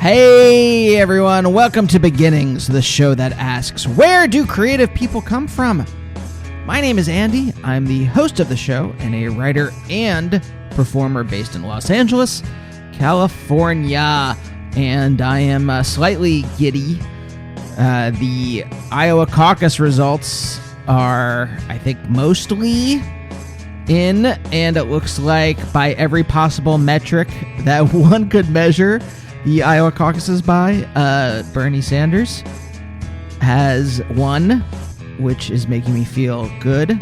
Hey everyone, welcome to Beginnings, the show that asks, where do creative people come from? My name is Andy, I'm the host of the show and a writer and performer based in Los Angeles, California, and I am slightly giddy. The Iowa caucus results are, I think, mostly in, and it looks like by every possible metric that one could measure the Iowa caucuses by, Bernie Sanders has won, which is making me feel good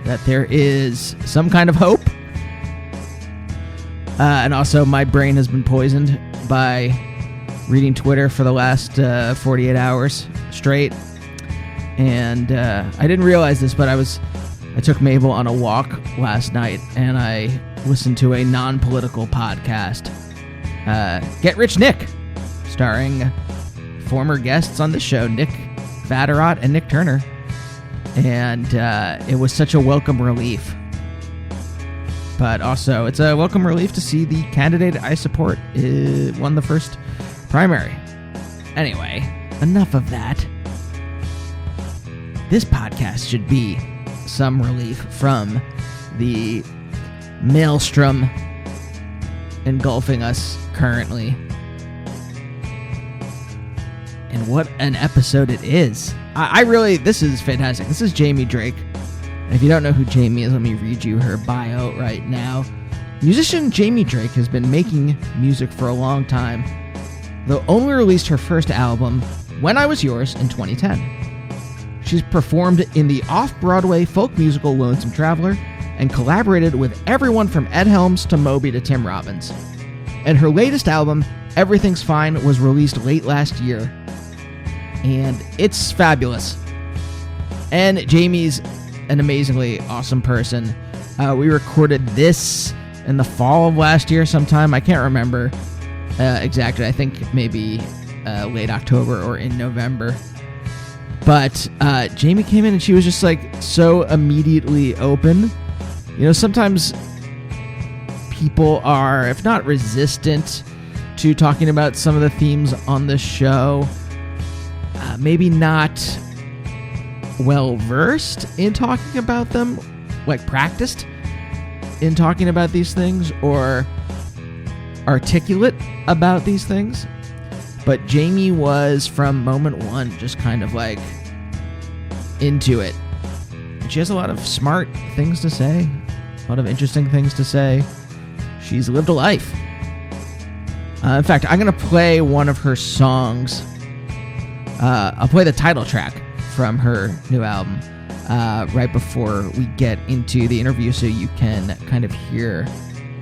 that there is some kind of hope. And also, my brain has been poisoned by reading Twitter for the last 48 hours straight. And I didn't realize this, but I took Mabel on a walk last night, and I listened to a non-political podcast, Get Rich Nick, starring former guests on the show, Nick Vatterott and Nick Turner. And it was such a welcome relief. But also, it's a welcome relief to see the candidate I support won the first primary. Anyway, enough of that. This podcast should be some relief from the maelstrom engulfing us currently. And what an episode it is. This is fantastic. This is Jamie Drake. And if you don't know who Jamie is, let me read you her bio right now. Musician Jamie Drake has been making music for a long time, though only released her first album, When I Was Yours, in 2010. She's performed in the off-Broadway folk musical Lonesome Traveler and collaborated with everyone from Ed Helms to Moby to Tim Robbins. And her latest album, Everything's Fine, was released late last year. And it's fabulous. And Jamie's an amazingly awesome person. We recorded this in the fall of last year sometime. I can't remember exactly. I think maybe late October or in November. But Jamie came in and she was just like so immediately open. You know, sometimes people are, if not resistant to talking about some of the themes on this show, maybe not well versed in talking about them, like practiced in talking about these things or articulate about these things. But Jamie was, from moment one, just kind of like into it. And she has a lot of smart things to say, a lot of interesting things to say. She's lived a life. In fact, I'm going to play one of her songs. I'll play the title track from her new album right before we get into the interview so you can kind of hear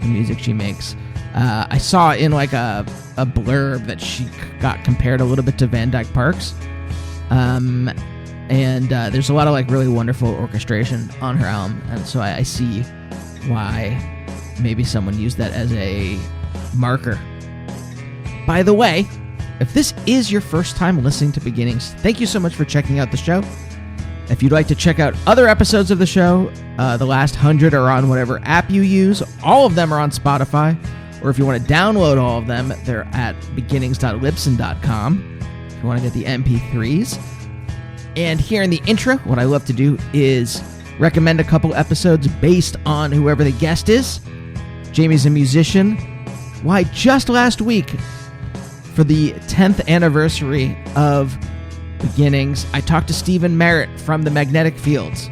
the music she makes. I saw in like a blurb that she got compared a little bit to Van Dyke Parks. And there's a lot of like really wonderful orchestration on her album. And so I see why maybe someone used that as a marker. By the way, if this is your first time listening to Beginnings, thank you so much for checking out the show. If you'd like to check out other episodes of the show, the last 100 are on whatever app you use. All of them are on Spotify. Or if you want to download all of them, they're at beginnings.libsyn.com if you want to get the MP3s. And here in the intro, what I love to do is recommend a couple episodes based on whoever the guest is. Jamie's a musician. Why, just last week, for the 10th anniversary of Beginnings, I talked to Stephen Merritt from the Magnetic Fields.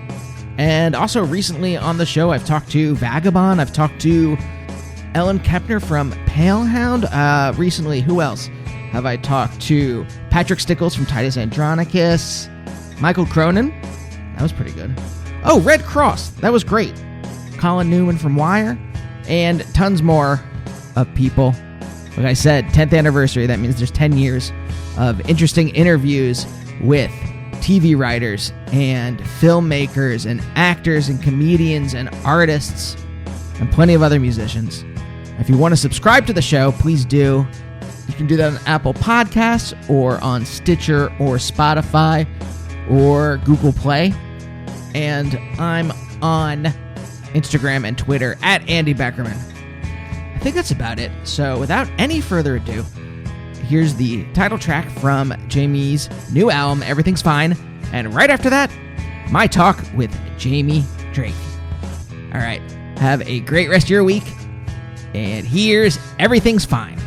And also recently on the show, I've talked to Vagabond. I've talked to Ellen Kepner from Palehound. Recently, who else have I talked to? Patrick Stickles from Titus Andronicus. Michael Cronin. That was pretty good. Oh, Red Cross. That was great. Colin Newman from Wire. And tons more of people. Like I said, 10th anniversary. That means there's 10 years of interesting interviews with TV writers and filmmakers and actors and comedians and artists and plenty of other musicians. If you want to subscribe to the show, please do. You can do that on Apple Podcasts or on Stitcher or Spotify or Google Play. And I'm on Instagram and Twitter at Andy Beckerman. I think that's about it. So without any further ado, here's the title track from Jamie's new album, Everything's Fine. And right after that, my talk with Jamie Drake. All right, have a great rest of your week. And here's Everything's Fine.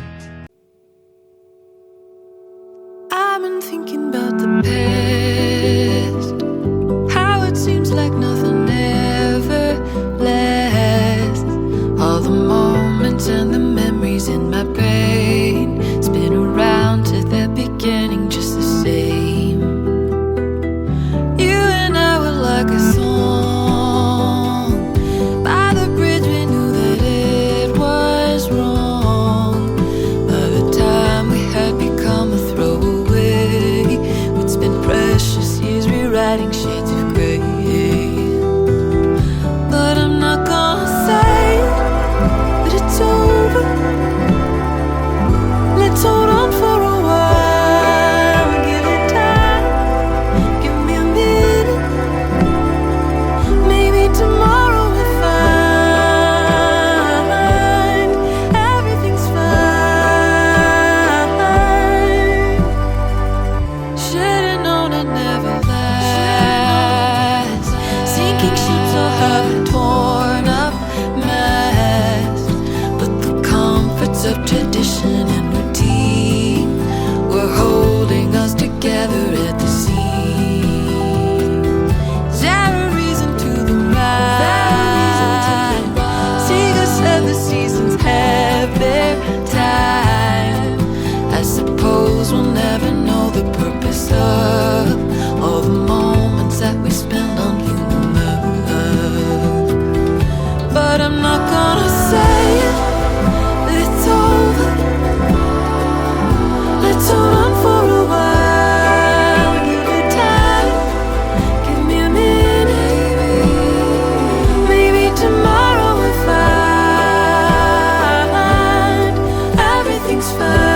I've been thinking about the past, how it seems like nothing ever lasts. All the moments and the memories in my brain spin around to the beginning just the same. You and I were like a song. By the bridge we knew that it was wrong. By the time we had become a throwaway, we'd spent precious years rewriting shades of grey. But I'm not gonna say that it's over. Let's hold on for a while. Give it time. Give me a minute. Maybe tomorrow we'll find everything's fine. Should've known it never lasts. Sinking ships will have a torn up mast. But the comforts of tradition and routine were holding us together at the seams. Is there a reason to the ride? Seagulls said the seasons have their time. I suppose we'll never know the purpose of all the moments that we spend on human love. But I'm not gonna say it, that it's over. Let's hold on for a while. Give it time. Give me a minute. Maybe tomorrow we'll find everything's fine.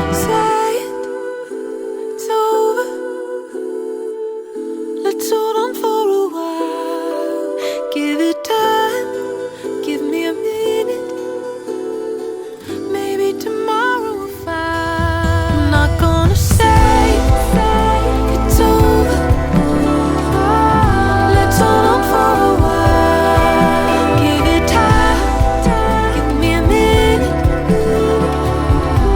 Say it, it's over. Let's hold on for a while. Give it time. Give me a minute. Maybe tomorrow we'll find. I'm not gonna say it's over. Let's hold on for a while. Give it time. Give me a minute.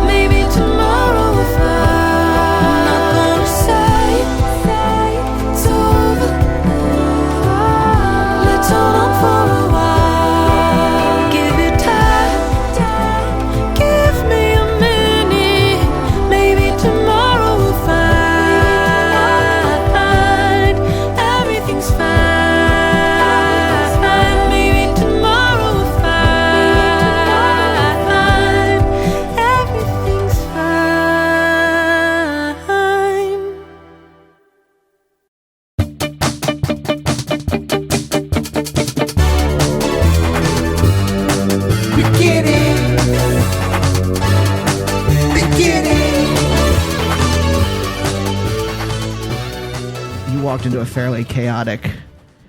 Maybe tomorrow we'll find. I'm not gonna say it's over. Let's hold on for a while. Give it time. Give me a minute. Maybe tomorrow we'll find everything's fine. Maybe tomorrow we'll find everything's fine. You walked into a fairly chaotic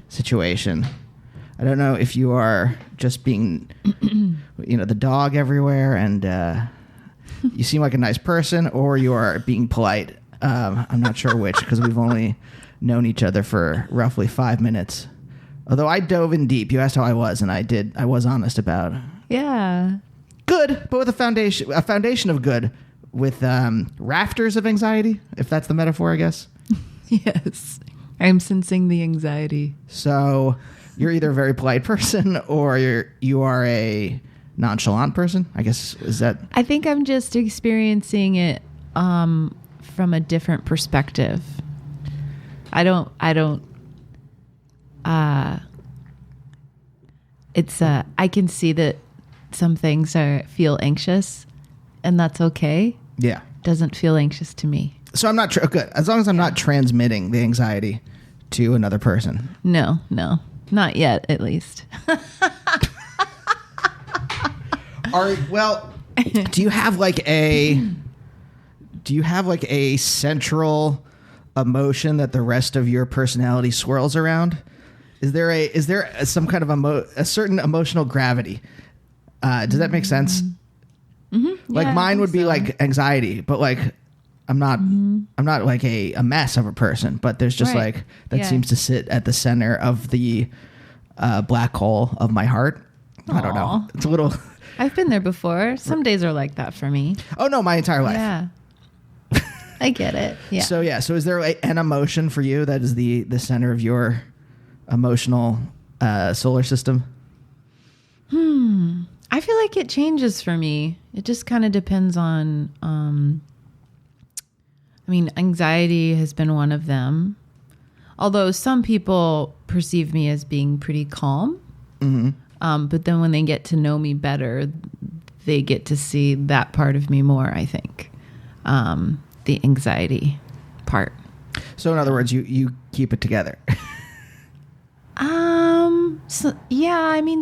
situation. I don't know if you are just being, the dog everywhere, and you seem like a nice person, or you are being polite. I'm not sure which, because we've only known each other for roughly 5 minutes. Although I dove in deep. You asked how I was, and I was honest about Yeah. good, but with a foundation of good, with rafters of anxiety, if that's the metaphor, I guess. Yes. I'm sensing the anxiety. So you're either a very polite person or you are a nonchalant person, I guess. Is that? I think I'm just experiencing it from a different perspective. I can see that some things feel anxious, and that's okay. Yeah. Doesn't feel anxious to me. So I'm not good. As long as I'm not transmitting the anxiety to another person. No. Not yet, at least. Do you have like a central emotion that the rest of your personality swirls around? Is there some kind of a certain emotional gravity? Does that make sense? Mm-hmm. Like Yeah, mine would be so. like anxiety, but like I'm not like a mess of a person, but there's just Right. like that Yeah. seems to sit at the center of the black hole of my heart. I don't know. Aw. It's a little. I've been there before. Some days are like that for me. Oh no, my entire life. Yeah. I get it. Yeah. So is there an emotion for you that is the center of your emotional solar system? I feel like it changes for me. It just kind of depends on, anxiety has been one of them. Although some people perceive me as being pretty calm. But then when they get to know me better, they get to see that part of me more, I think. The anxiety part. So in other words, you keep it together.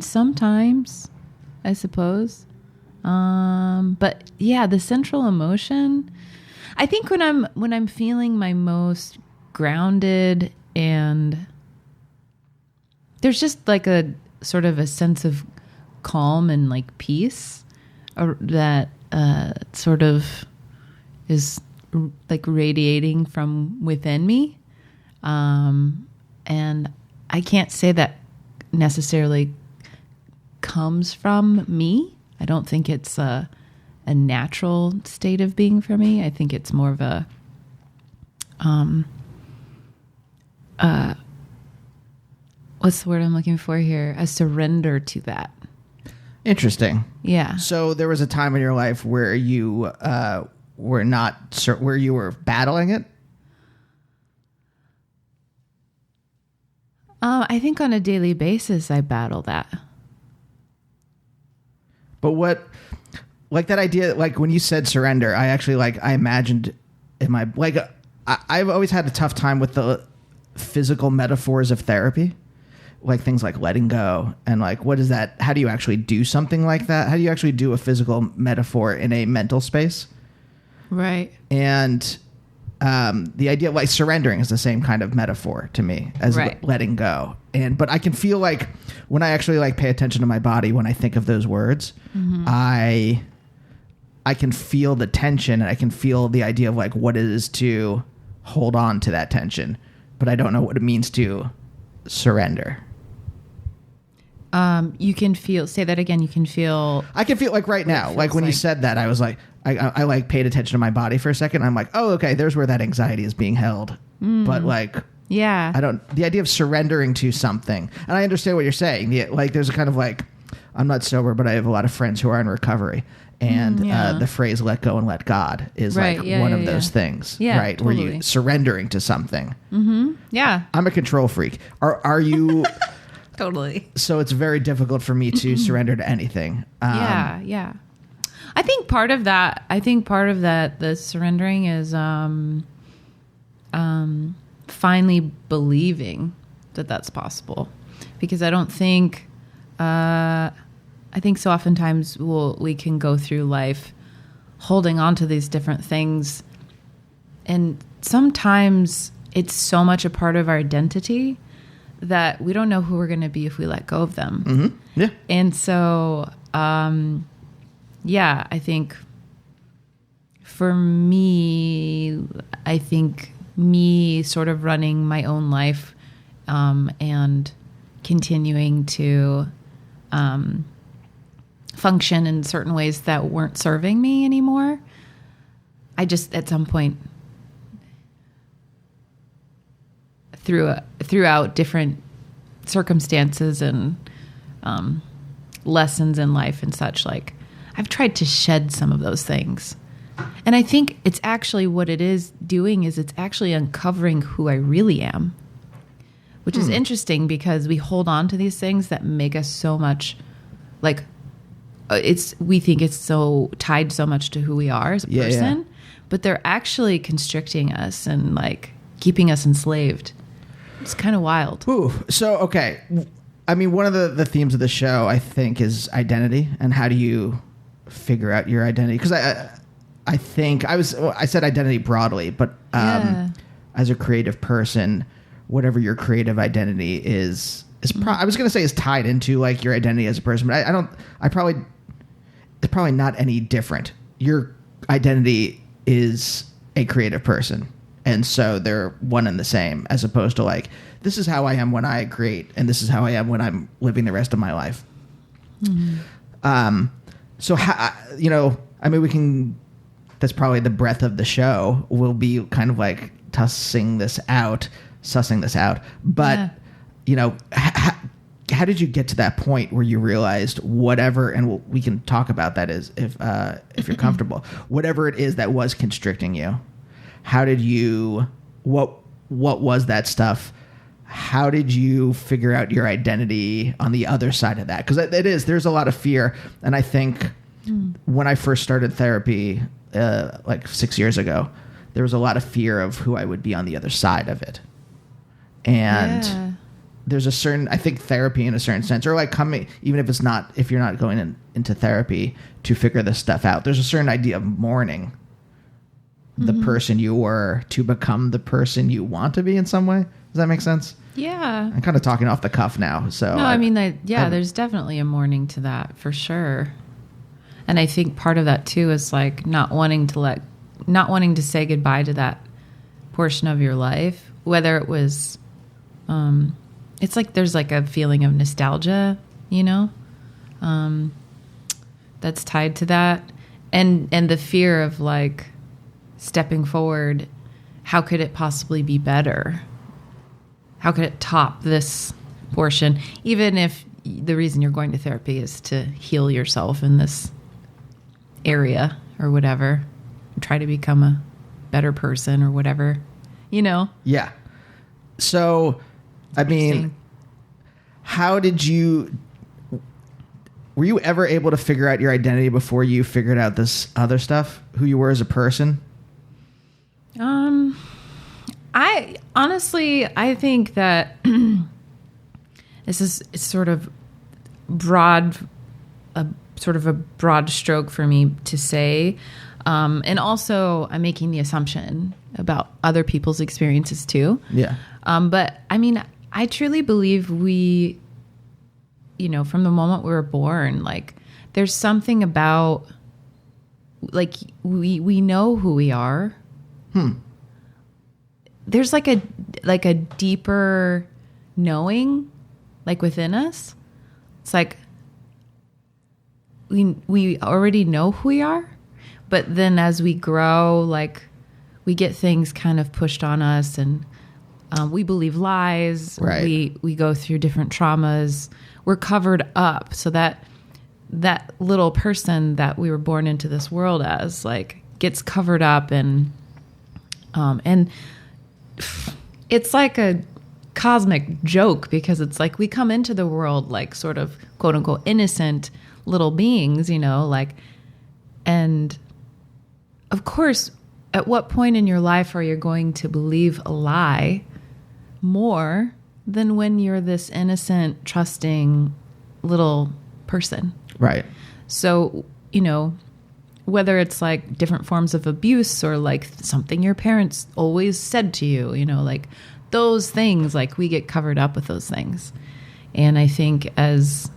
Sometimes, I suppose. But yeah, the central emotion, I think when I'm feeling my most grounded, and there's just like a sort of a sense of calm and like peace that sort of is like radiating from within me. And I can't say that necessarily comes from me. I don't think it's a natural state of being for me. I think it's more of a what's the word I'm looking for here? A surrender to that. Interesting. Yeah. So there was a time in your life where you were not where you were battling it. I think on a daily basis, I battle that. But what, like that idea, like when you said surrender, I actually I imagined in my, I've always had a tough time with the physical metaphors of therapy, like things like letting go and like, what is that? How do you actually do something like that? How do you actually do a physical metaphor in a mental space? Right. And the idea of like surrendering is the same kind of metaphor to me as Right. letting go. But I can feel like when I actually like pay attention to my body, when I think of those words, I can feel the tension and I can feel the idea of like what it is to hold on to that tension, but I don't know what it means to surrender. You can feel, say that again. You can feel, I can feel like right now, feels like when you like- said that, I was like, I like paid attention to my body for a second. I'm like, oh, okay, there's where that anxiety is being held. But like, yeah. the idea of surrendering to something, and I understand what you're saying. Like, there's a kind of like, I'm not sober, but I have a lot of friends who are in recovery. And yeah. the phrase "let go and let God" is Right, like yeah, one yeah, of those yeah. things, Yeah, right? Where totally. you surrendering to something. Yeah. I'm a control freak. Are you? Totally. So it's very difficult for me to surrender to anything. Yeah. I think part of that, the surrendering is finally believing that that's possible. Because I don't think, I think so oftentimes we can go through life holding on to these different things. And sometimes it's so much a part of our identity that we don't know who we're going to be if we let go of them. Mm-hmm. Yeah. And so, yeah, I think for me, me sort of running my own life and continuing to function in certain ways that weren't serving me anymore, I just at some point throughout different circumstances and lessons in life and such, like I've tried to shed some of those things. And I think it's actually what it is doing is it's actually uncovering who I really am, which is interesting because we hold on to these things that make us so much like we think it's so tied so much to who we are as a Yeah, person, yeah. but they're actually constricting us and like keeping us enslaved. It's kind of wild. Ooh. So okay, I mean, one of the themes of the show, I think, is identity, and how do you figure out your identity? Because I think I said identity broadly, but as a creative person, whatever your creative identity is I was going to say is tied into like your identity as a person, but it's probably not any different. Your identity is a creative person, and so they're one and the same, as opposed to like, this is how I am when I create, and this is how I am when I'm living the rest of my life. So I mean, we can. That's probably the breadth of the show. Will be kind of like sussing this out. But how did you get to that point where you realized whatever, and we can talk about that is if you're comfortable, whatever it is that was constricting you, how did you, what was that stuff? How did you figure out your identity on the other side of that? Because there's a lot of fear. And I think when I first started therapy, like 6 years ago, there was a lot of fear of who I would be on the other side of it. And there's a certain, I think therapy in a certain sense, or like coming, even if you're not going into therapy to figure this stuff out, there's a certain idea of mourning the person you were to become the person you want to be in some way. Does that make sense? Yeah. I'm kind of talking off the cuff now. So no, there's definitely a mourning to that for sure. And I think part of that too is like not wanting to say goodbye to that portion of your life, whether it was, it's like there's like a feeling of nostalgia, that's tied to that, and the fear of like stepping forward. How could it possibly be better? How could it top this portion? Even if the reason you're going to therapy is to heal yourself in this area or whatever, try to become a better person or whatever, Yeah. So, I mean, were you ever able to figure out your identity before you figured out this other stuff, who you were as a person? I think that this is sort of a broad stroke for me to say. And also I'm making the assumption about other people's experiences too. Yeah. But I mean, I truly believe we, from the moment we were born, like there's something about like, we know who we are. There's like a deeper knowing, like within us. It's like we already know who we are, but then as we grow, like we get things kind of pushed on us, and we believe lies. Right. We go through different traumas. We're covered up, so that little person that we were born into this world as, like, gets covered up, and it's like a cosmic joke, because it's like we come into the world like sort of quote unquote innocent little beings, like, and of course, at what point in your life are you going to believe a lie more than when you're this innocent, trusting little person? Right. So, whether it's like different forms of abuse or like something your parents always said to you, like those things, like we get covered up with those things. And I think as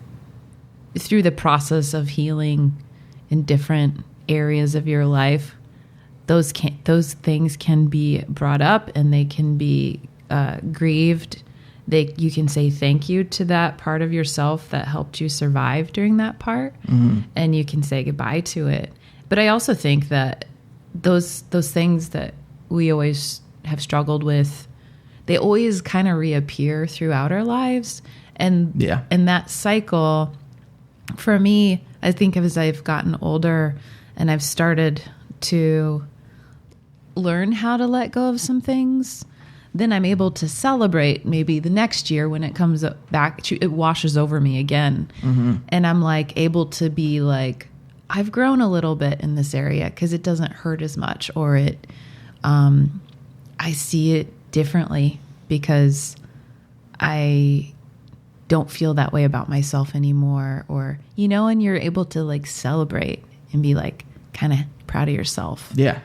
through the process of healing in different areas of your life, those things can be brought up, and they can be grieved. You can say thank you to that part of yourself that helped you survive during that part, and you can say goodbye to it. But I also think that those things that we always have struggled with, they always kind of reappear throughout our lives. And that cycle, for me, I think as I've gotten older and I've started to learn how to let go of some things, then I'm able to celebrate maybe the next year when it comes back, it washes over me again. And I'm like able to be like, I've grown a little bit in this area because it doesn't hurt as much, or I see it differently because I don't feel that way about myself anymore, or, you know, and you're able to like celebrate and be like kind of proud of yourself. Yeah.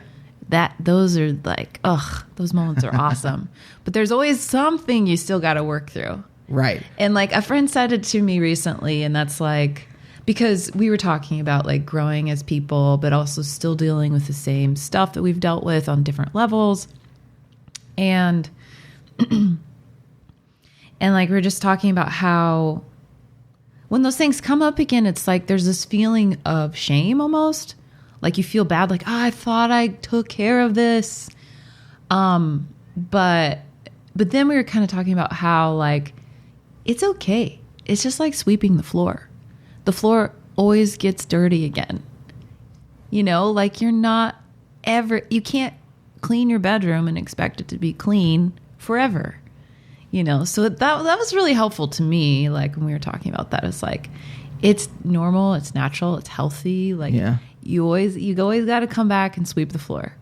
Those are like, those moments are awesome. But there's always something you still got to work through. Right. And like a friend said it to me recently, and that's like, because we were talking about like growing as people, but also still dealing with the same stuff that we've dealt with on different levels. And, and like, we're just talking about how when those things come up again, it's like, there's this feeling of shame almost. Like you feel bad, like, I thought I took care of this. But then we were kind of talking about how like, it's okay. It's just like sweeping the floor. The floor always gets dirty again. You know, like you can't clean your bedroom and expect it to be clean forever. You know, so that was really helpful to me. Like when we were talking about that, it's like, it's normal, it's natural, it's healthy. Like you always got to come back and sweep the floor.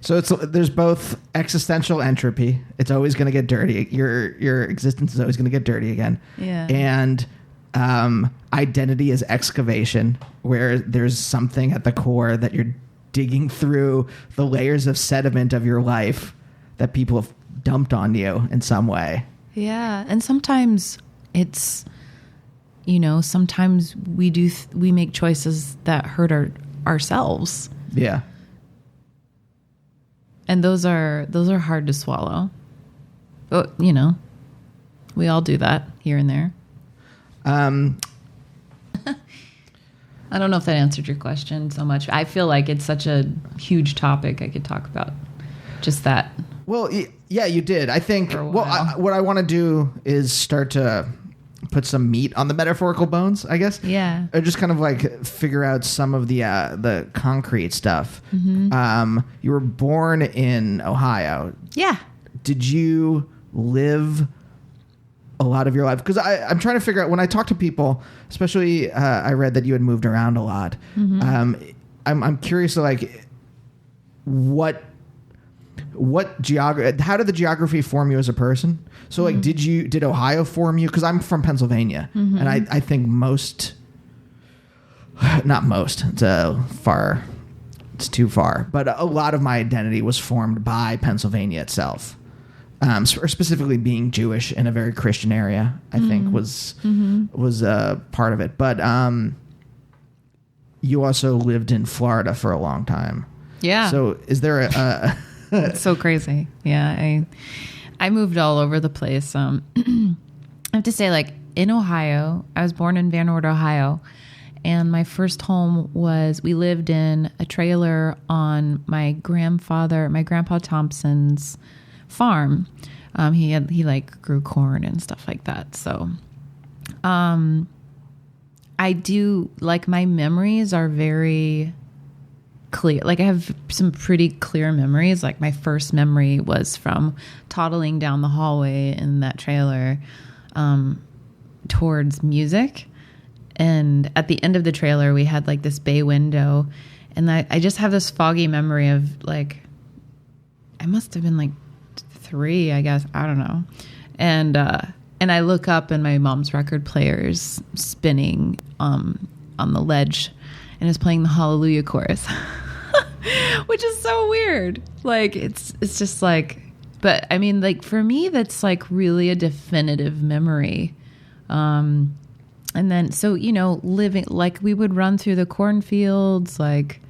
So there's both existential entropy. It's always going to get dirty. Your existence is always going to get dirty again. Yeah. And identity is excavation, where there's something at the core that you're digging through the layers of sediment of your life that people have dumped on you in some way. Yeah. And sometimes it's, you know, sometimes we make choices that hurt ourselves. Yeah. And those are hard to swallow. But, you know, we all do that here and there. I don't know if that answered your question so much. I feel like it's such a huge topic. I could talk about just that. Well, yeah, you did. I think, what I want to do is start to put some meat on the metaphorical bones, I guess. Yeah. Or just kind of like figure out some of the concrete stuff. Mm-hmm. You were born in Ohio. Yeah. Did you live a lot of your life? Because I'm trying to figure out, when I talk to people, especially I read that you had moved around a lot. Mm-hmm. I'm curious to like how did the geography form you as a person? So like, did Ohio form you? Because I'm from Pennsylvania, and I think not most, it's too far, but a lot of my identity was formed by Pennsylvania itself. Or specifically being Jewish in a very Christian area, I think was part of it. But you also lived in Florida for a long time. Yeah. So is there a It's so crazy. Yeah. I moved all over the place. I have to say, like, in Ohio, I was born in Van Ord, Ohio. And my first home we lived in a trailer on my grandpa Thompson's farm. He like grew corn and stuff like that. So, I do, like, my memories are very clear. Like, I have some pretty clear memories. Like, my first memory was from toddling down the hallway in that trailer, towards music. And at the end of the trailer, we had like this bay window, and I just have this foggy memory of, like, I must have been like 3, I guess. I don't know. And I look up, and my mom's record player's spinning on the ledge, and is playing the Hallelujah chorus, which is so weird. Like, it's just like, but I mean, like, for me, that's like really a definitive memory. And then, so, you know, living, like, we would run through the cornfields. Like,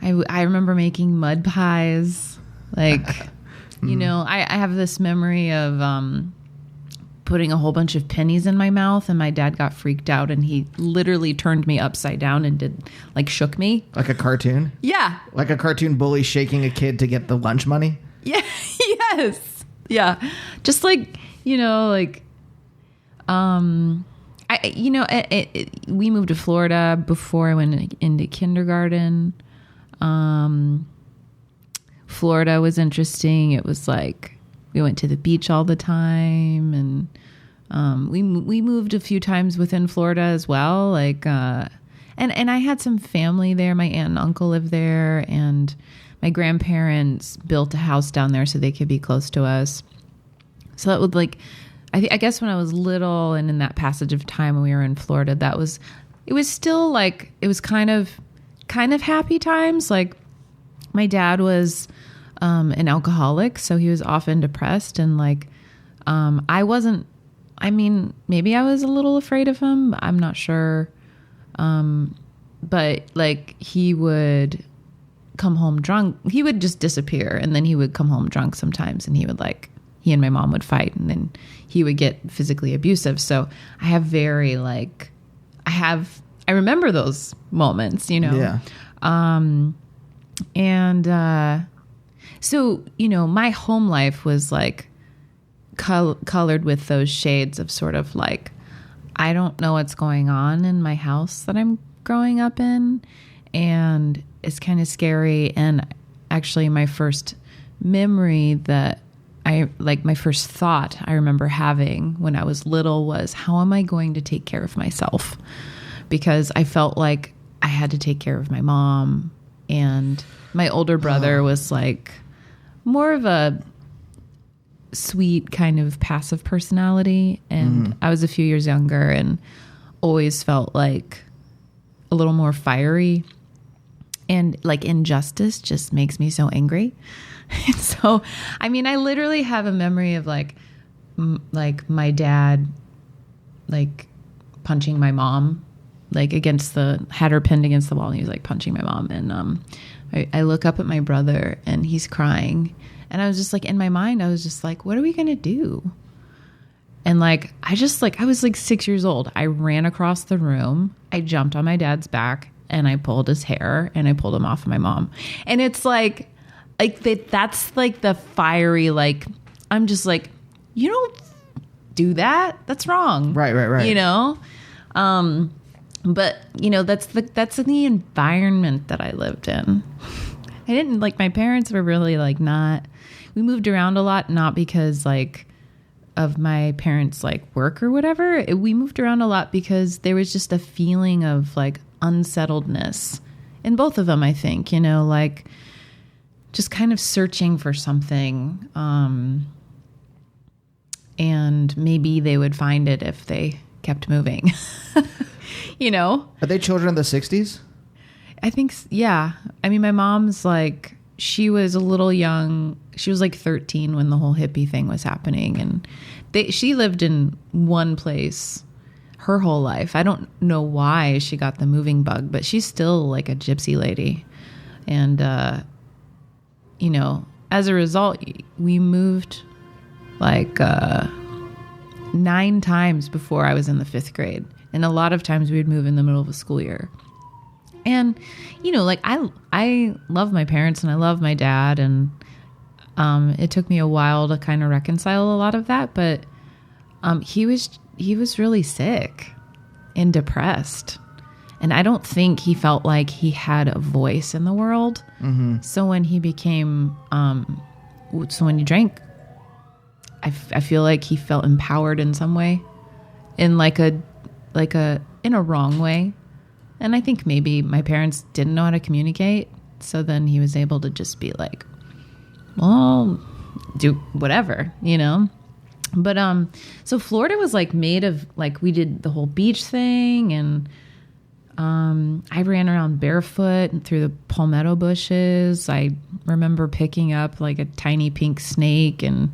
I remember making mud pies. Like, you know, I have this memory of putting a whole bunch of pennies in my mouth, and my dad got freaked out, and he literally turned me upside down and shook me. Like a cartoon? Yeah. Like a cartoon bully shaking a kid to get the lunch money? Yeah. Yes. Yeah. Just like, you know, like, we moved to Florida before I went into kindergarten. Florida was interesting. It was like we went to the beach all the time, and we moved a few times within Florida as well. Like, and I had some family there. My aunt and uncle lived there, and my grandparents built a house down there so they could be close to us. So that would, like, I guess when I was little and in that passage of time when we were in Florida, it was still like, it was kind of happy times. Like my dad was an alcoholic, so he was often depressed, and like maybe I was a little afraid of him. I'm not sure. But like he would come home drunk. He would just disappear, and then he would come home drunk sometimes, and he and my mom would fight, and then he would get physically abusive. So I remember those moments, you know? Yeah. So, you know, my home life was like colored with those shades of sort of like, I don't know what's going on in my house that I'm growing up in, and it's kind of scary. And actually my first memory my first thought I remember having when I was little was, how am I going to take care of myself? Because I felt like I had to take care of my mom, and my older brother was like more of a sweet kind of passive personality, and I was a few years younger and always felt like a little more fiery, and like injustice just makes me so angry. So, I mean, I literally have a memory of like my dad, like punching my mom, like had her pinned against the wall, and he was like punching my mom. And I look up at my brother and he's crying. And I was just like, in my mind, I was just like, what are we going to do? And like, I was like 6 years old. I ran across the room. I jumped on my dad's back and I pulled his hair and I pulled him off of my mom. And it's like that's like the fiery, like, I'm just like, you don't do that. That's wrong. Right. You know? But you know, that's the environment that I lived in. I didn't like, my parents were really like we moved around a lot, not because like of my parents like work or whatever. We moved around a lot because there was just a feeling of like unsettledness in both of them, I think, you know, like just kind of searching for something. And maybe they would find it if they kept moving, you know? Are they children of the 60s? I think, yeah. I mean, my mom's like, she was a little young. She was like 13 when the whole hippie thing was happening. And she lived in one place her whole life. I don't know why she got the moving bug, but she's still like a gypsy lady. And, you know, as a result, we moved like 9 times before I was in the 5th grade. And a lot of times we would move in the middle of a school year. And, you know, like I love my parents and I love my dad, and it took me a while to kind of reconcile a lot of that, but he was really sick and depressed, and I don't think he felt like he had a voice in the world. Mm-hmm. So when he became when he drank, I feel like he felt empowered in some way, in in a wrong way. And I think maybe my parents didn't know how to communicate. So then he was able to just be like, well, do whatever, you know? But, so Florida was like made of, like, we did the whole beach thing, and, I ran around barefoot and through the palmetto bushes. I remember picking up like a tiny pink snake and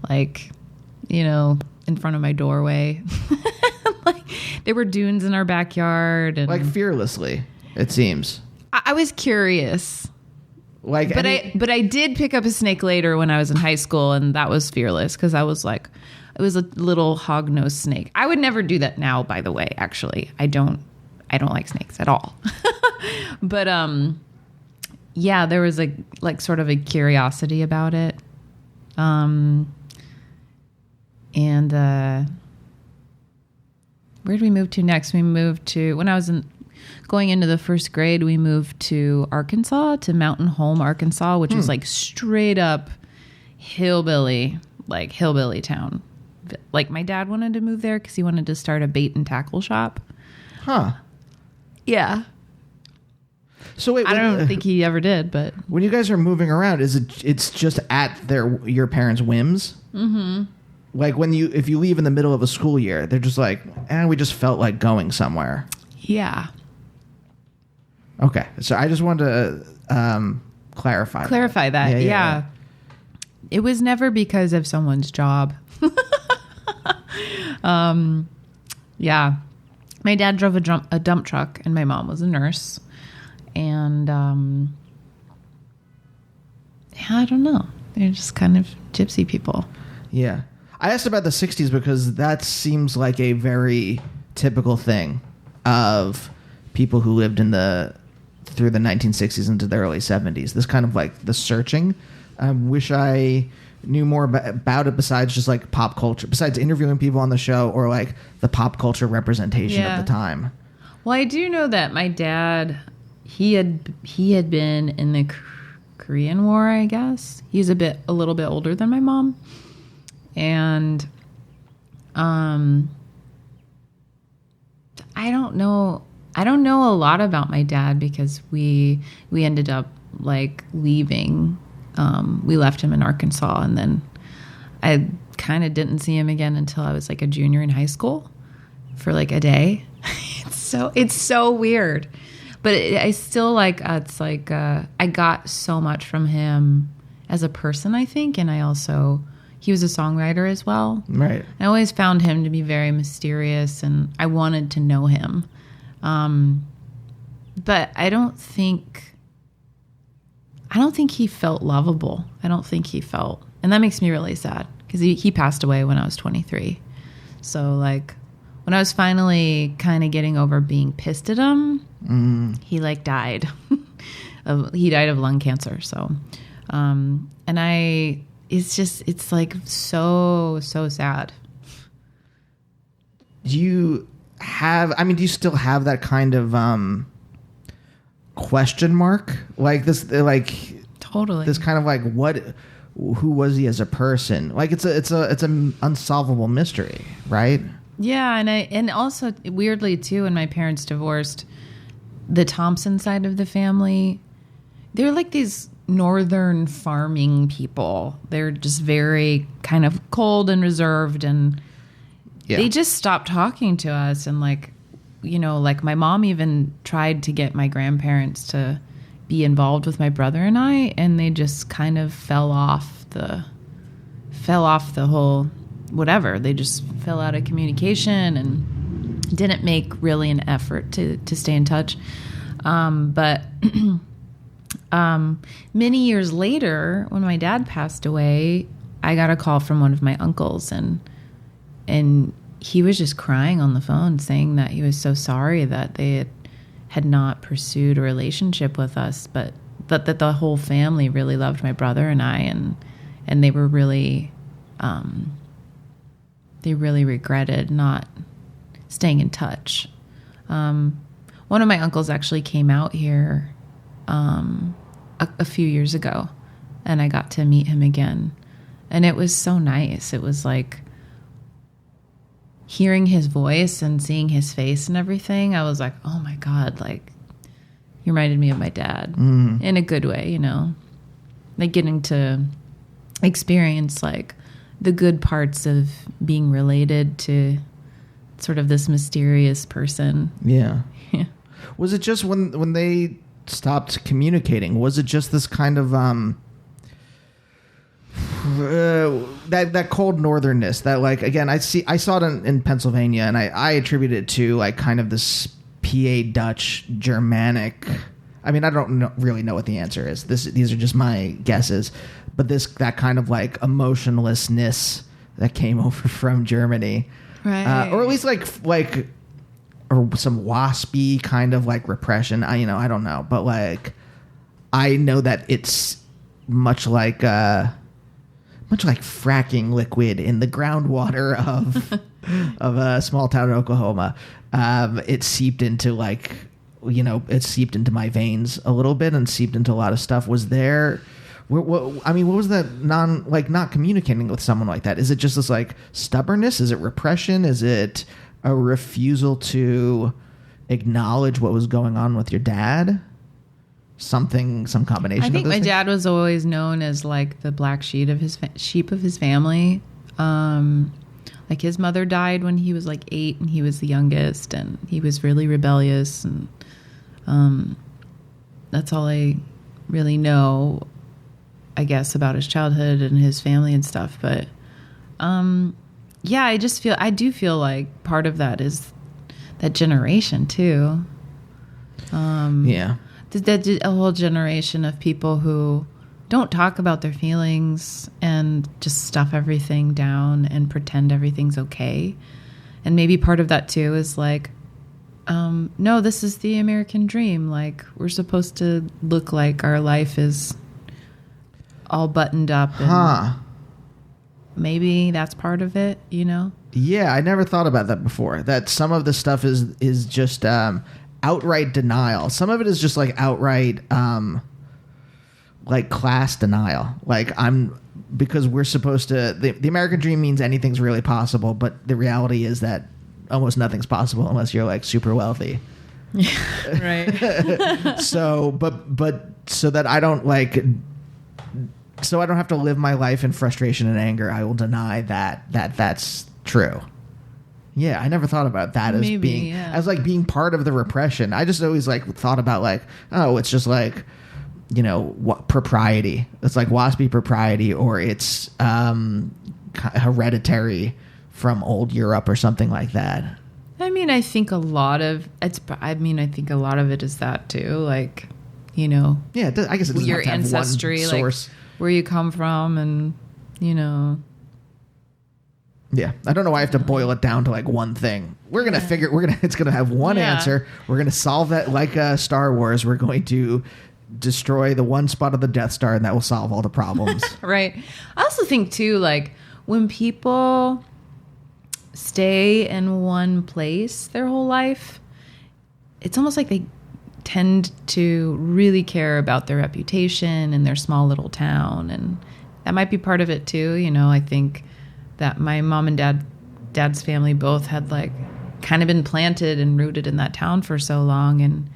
like, you know, in front of my doorway. Like, there were dunes in our backyard, and Like fearlessly, it seems. I was curious. Like, But I did pick up a snake later when I was in high school, and that was fearless because I was like, it was a little hognose snake. I would never do that now, by the way. Actually, I don't like snakes at all. But yeah, there was like sort of a curiosity about it. And where did we move to next? We moved to, when I was going into the 1st grade, we moved to Arkansas, to Mountain Home, Arkansas, which was like straight up hillbilly town. Like, my dad wanted to move there because he wanted to start a bait and tackle shop. Huh. Yeah. So wait, I don't think he ever did, but when you guys are moving around, it's just at your parents' whims? Mm-hmm. Like if you leave in the middle of a school year, they're just like, we just felt like going somewhere. Yeah. Okay. So I just wanted to clarify that. Yeah. It was never because of someone's job. Yeah. My dad drove a dump truck and my mom was a nurse. And I don't know. They're just kind of gypsy people. Yeah. I asked about the 60s because that seems like a very typical thing of people who lived through the 1960s into the early 70s. This kind of like the searching. I wish I knew more about it besides just like pop culture, besides interviewing people on the show or like the pop culture representation of the time. Well, I do know that my dad, he had been in the Korean War, I guess. He's a little bit older than my mom. And I don't know a lot about my dad because we ended up like leaving. We left him in Arkansas, and then I kind of didn't see him again until I was like a junior in high school for like a day. It's so weird, but I still like it's like I got so much from him as a person, I think, and he was a songwriter as well. Right. I always found him to be very mysterious, and I wanted to know him. But I don't think he felt lovable. I don't think he felt, and that makes me really sad because he passed away when I was 23. So like when I was finally kind of getting over being pissed at him, he like died. He died of lung cancer. So, it's like so sad. Do you still have that kind of question mark? Like this, like totally this kind of like who was he as a person? Like it's an unsolvable mystery, right? Yeah. And also weirdly too, when my parents divorced, the Thompson side of the family, they're like these northern farming people. They're just very kind of cold and reserved, and they just stopped talking to us. And like, you know, like my mom even tried to get my grandparents to be involved with my brother and I, and they just kind of fell off the whole whatever. They just fell out of communication and didn't make really an effort to stay in touch. But many years later, when my dad passed away, I got a call from one of my uncles, and he was just crying on the phone saying that he was so sorry that they had not pursued a relationship with us, but that the whole family really loved my brother and I, and they were really, they really regretted not staying in touch. One of my uncles actually came out here a few years ago, and I got to meet him again, and it was so nice. It was like hearing his voice and seeing his face and everything. I was like, oh my God, like he reminded me of my dad in a good way, you know, like getting to experience like the good parts of being related to sort of this mysterious person. Yeah. Was it just when they stopped communicating? Was it just this kind of that cold northernness that, like, again, I saw it in Pennsylvania, and I attribute it to like kind of this PA Dutch Germanic. I mean, I don't really know what the answer is. These are just my guesses, but that kind of like emotionlessness that came over from Germany, right? Or at least like. Or some waspy kind of like repression. I don't know, but like I know that it's much like fracking liquid in the groundwater of a small town in Oklahoma. It seeped into it seeped into my veins a little bit and seeped into a lot of stuff. Was there? What was that not communicating with someone like that? Is it just this like stubbornness? Is it repression? Is it a refusal to acknowledge what was going on with your dad? Some combination. I think of those my things? dad was always known as like the black sheep of his family. Like his mother died when he was like 8 and he was the youngest, and he was really rebellious, and that's all I really know, I guess, about his childhood and his family and stuff. But yeah, I do feel like part of that is that generation too. Yeah. That a whole generation of people who don't talk about their feelings and just stuff everything down and pretend everything's okay. And maybe part of that too is like, no, this is the American dream. Like, we're supposed to look like our life is all buttoned up. And maybe that's part of it, you know? Yeah, I never thought about that before. That some of the stuff is just outright denial. Some of it is just like outright like class denial. Like, because we're supposed to, the American dream means anything's really possible, but the reality is that almost nothing's possible unless you're like super wealthy. Right. So so that I don't so I don't have to live my life in frustration and anger, I will deny that's true. Yeah, I never thought about that as being as like being part of the repression. I just always like thought about like, oh, it's just like, you know, propriety. It's like waspy propriety, or it's hereditary from old Europe or something like that. I mean, I think a lot of it is that too. Like, you know, yeah, I guess it doesn't your have to have ancestry, one source. like where you come from, and you know. Yeah, I don't know why I have to boil it down to like one thing. It's gonna have one answer. We're gonna solve that like Star Wars. We're going to destroy the one spot of the Death Star, and that will solve all the problems. Right. I also think too, like when people stay in one place their whole life, it's almost like they tend to really care about their reputation in their small little town, and that might be part of it too. You know, I think that my mom and dad's family both had like kind of been planted and rooted in that town for so long, and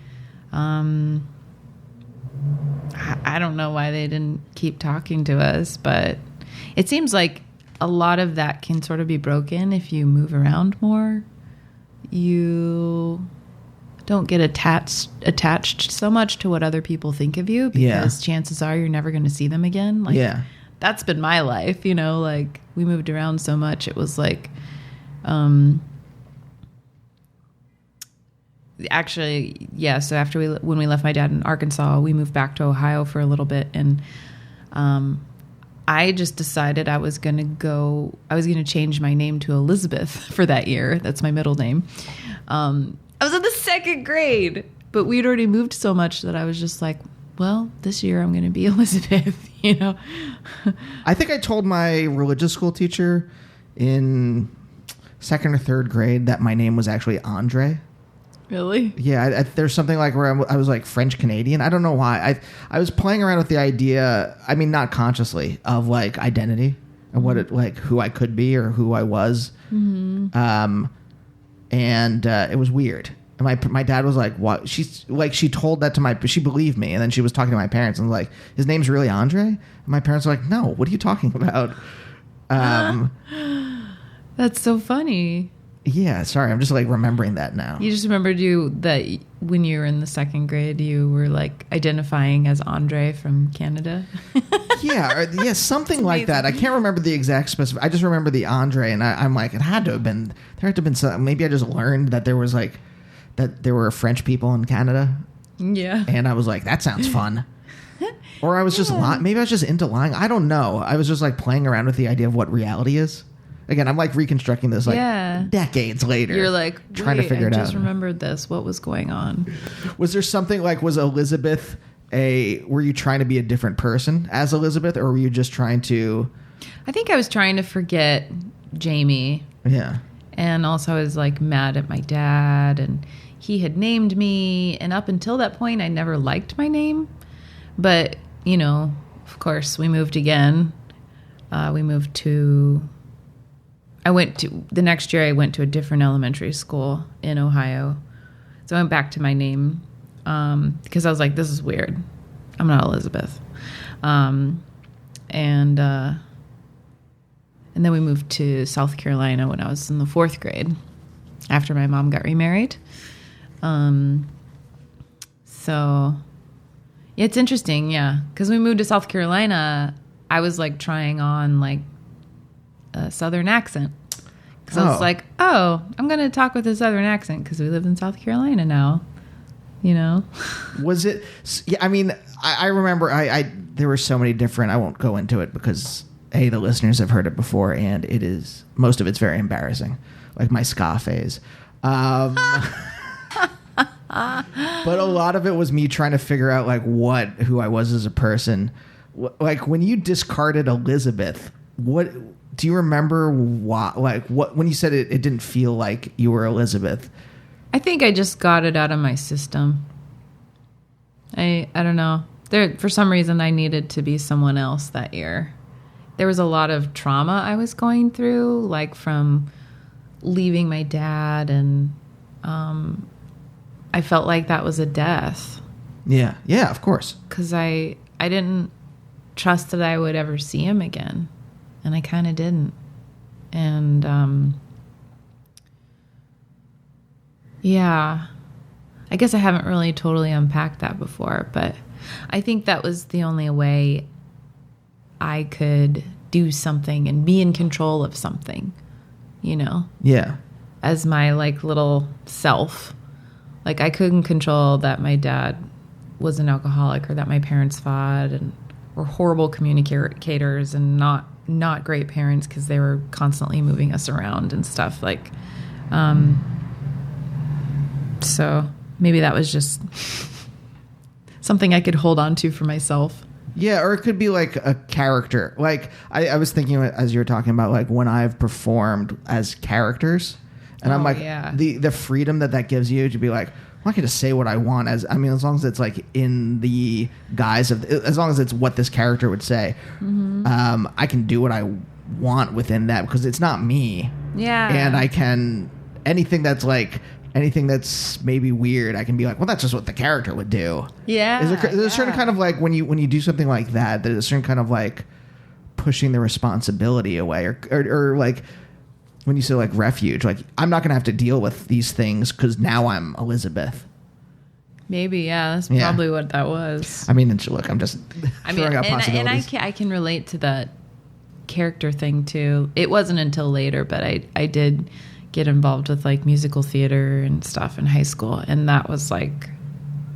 I don't know why they didn't keep talking to us, but it seems like a lot of that can sort of be broken if you move around more. You don't get attached so much to what other people think of you, because chances are you're never going to see them again. Like, that's been my life, you know, like we moved around so much. It was like, actually, yeah. So when we left my dad in Arkansas, we moved back to Ohio for a little bit. And, I just decided I was going to change my name to Elizabeth for that year. That's my middle name. I was in the 2nd grade, but we'd already moved so much that I was just like, well, this year I'm going to be Elizabeth, you know? I think I told my religious school teacher in 2nd or 3rd grade that my name was actually Andre. Really? Yeah, there's something like where I was like French Canadian. I don't know why. I was playing around with the idea, I mean, not consciously, of like identity and what it, like who I could be or who I was. Mm-hmm. And it was weird. And my dad was like, "What?" She told that to she believed me, and then she was talking to my parents and was like, "His name's really Andre?" And my parents were like, "No, what are you talking about?" That's so funny. Yeah, sorry, I'm just like remembering that now. You just remembered that when you were in the 2nd grade, you were like identifying as Andre from Canada. yeah, something like that. I can't remember the exact specific. I just remember the Andre, and I'm like, it had to have been. There had to have been some. Maybe I just learned that there was like that there were French people in Canada. Yeah, and I was like, that sounds fun. Or I was just maybe I was just into lying. I don't know. I was just like playing around with the idea of what reality is. Again, I'm like reconstructing this like decades later. You're like, trying to figure it out. I just remembered this. What was going on? Was there something like, was Elizabeth were you trying to be a different person as Elizabeth, or were you just trying to? I think I was trying to forget Jamie. Yeah. And also I was like mad at my dad, and he had named me. And up until that point, I never liked my name. But, you know, of course, we moved again. The next year I went to a different elementary school in Ohio. So I went back to my name because I was like, this is weird. I'm not Elizabeth. And And then we moved to South Carolina when I was in the 4th grade after my mom got remarried. So yeah, it's interesting. Yeah. Cause we moved to South Carolina, I was like trying on like a Southern accent. Cause I was like, oh, I'm going to talk with a Southern accent cause we live in South Carolina now, you know? Was it? Yeah, I mean, I remember there were so many different, I won't go into it because the listeners have heard it before and most of it's very embarrassing. Like my ska phase. But a lot of it was me trying to figure out like who I was as a person. Like when you discarded Elizabeth, what do you remember? Why? Like what when you said it didn't feel like you were Elizabeth? I think I just got it out of my system. I don't know. For some reason I needed to be someone else that year. There was a lot of trauma I was going through, like from leaving my dad, and I felt like that was a death. Yeah, of course. Because I didn't trust that I would ever see him again, and I kind of didn't. And yeah, I guess I haven't really totally unpacked that before, but I think that was the only way I could do something and be in control of something, you know? Yeah. As my like little self. Like I couldn't control that my dad was an alcoholic or that my parents fought and were horrible communicators and not great parents because they were constantly moving us around and stuff. Like, so maybe that was just something I could hold on to for myself. Yeah, or it could be like a character. Like I was thinking as you were talking about like when I've performed as characters. And I'm like, the freedom that gives you to be like, well, I can just say what I want as long as it's like in the guise of, as long as it's what this character would say, I can do what I want within that because it's not me. Yeah. And I can, anything that's maybe weird, I can be like, well, that's just what the character would do. Yeah. There's a certain kind of like, when you do something like that, there's a certain kind of like pushing the responsibility away or like, when you say like refuge, like I'm not going to have to deal with these things because now I'm Elizabeth. Maybe, yeah, that's probably what that was. I mean, look, I'm just throwing out possibilities. And I can relate to that character thing too. It wasn't until later, but I did get involved with like musical theater and stuff in high school, and that was like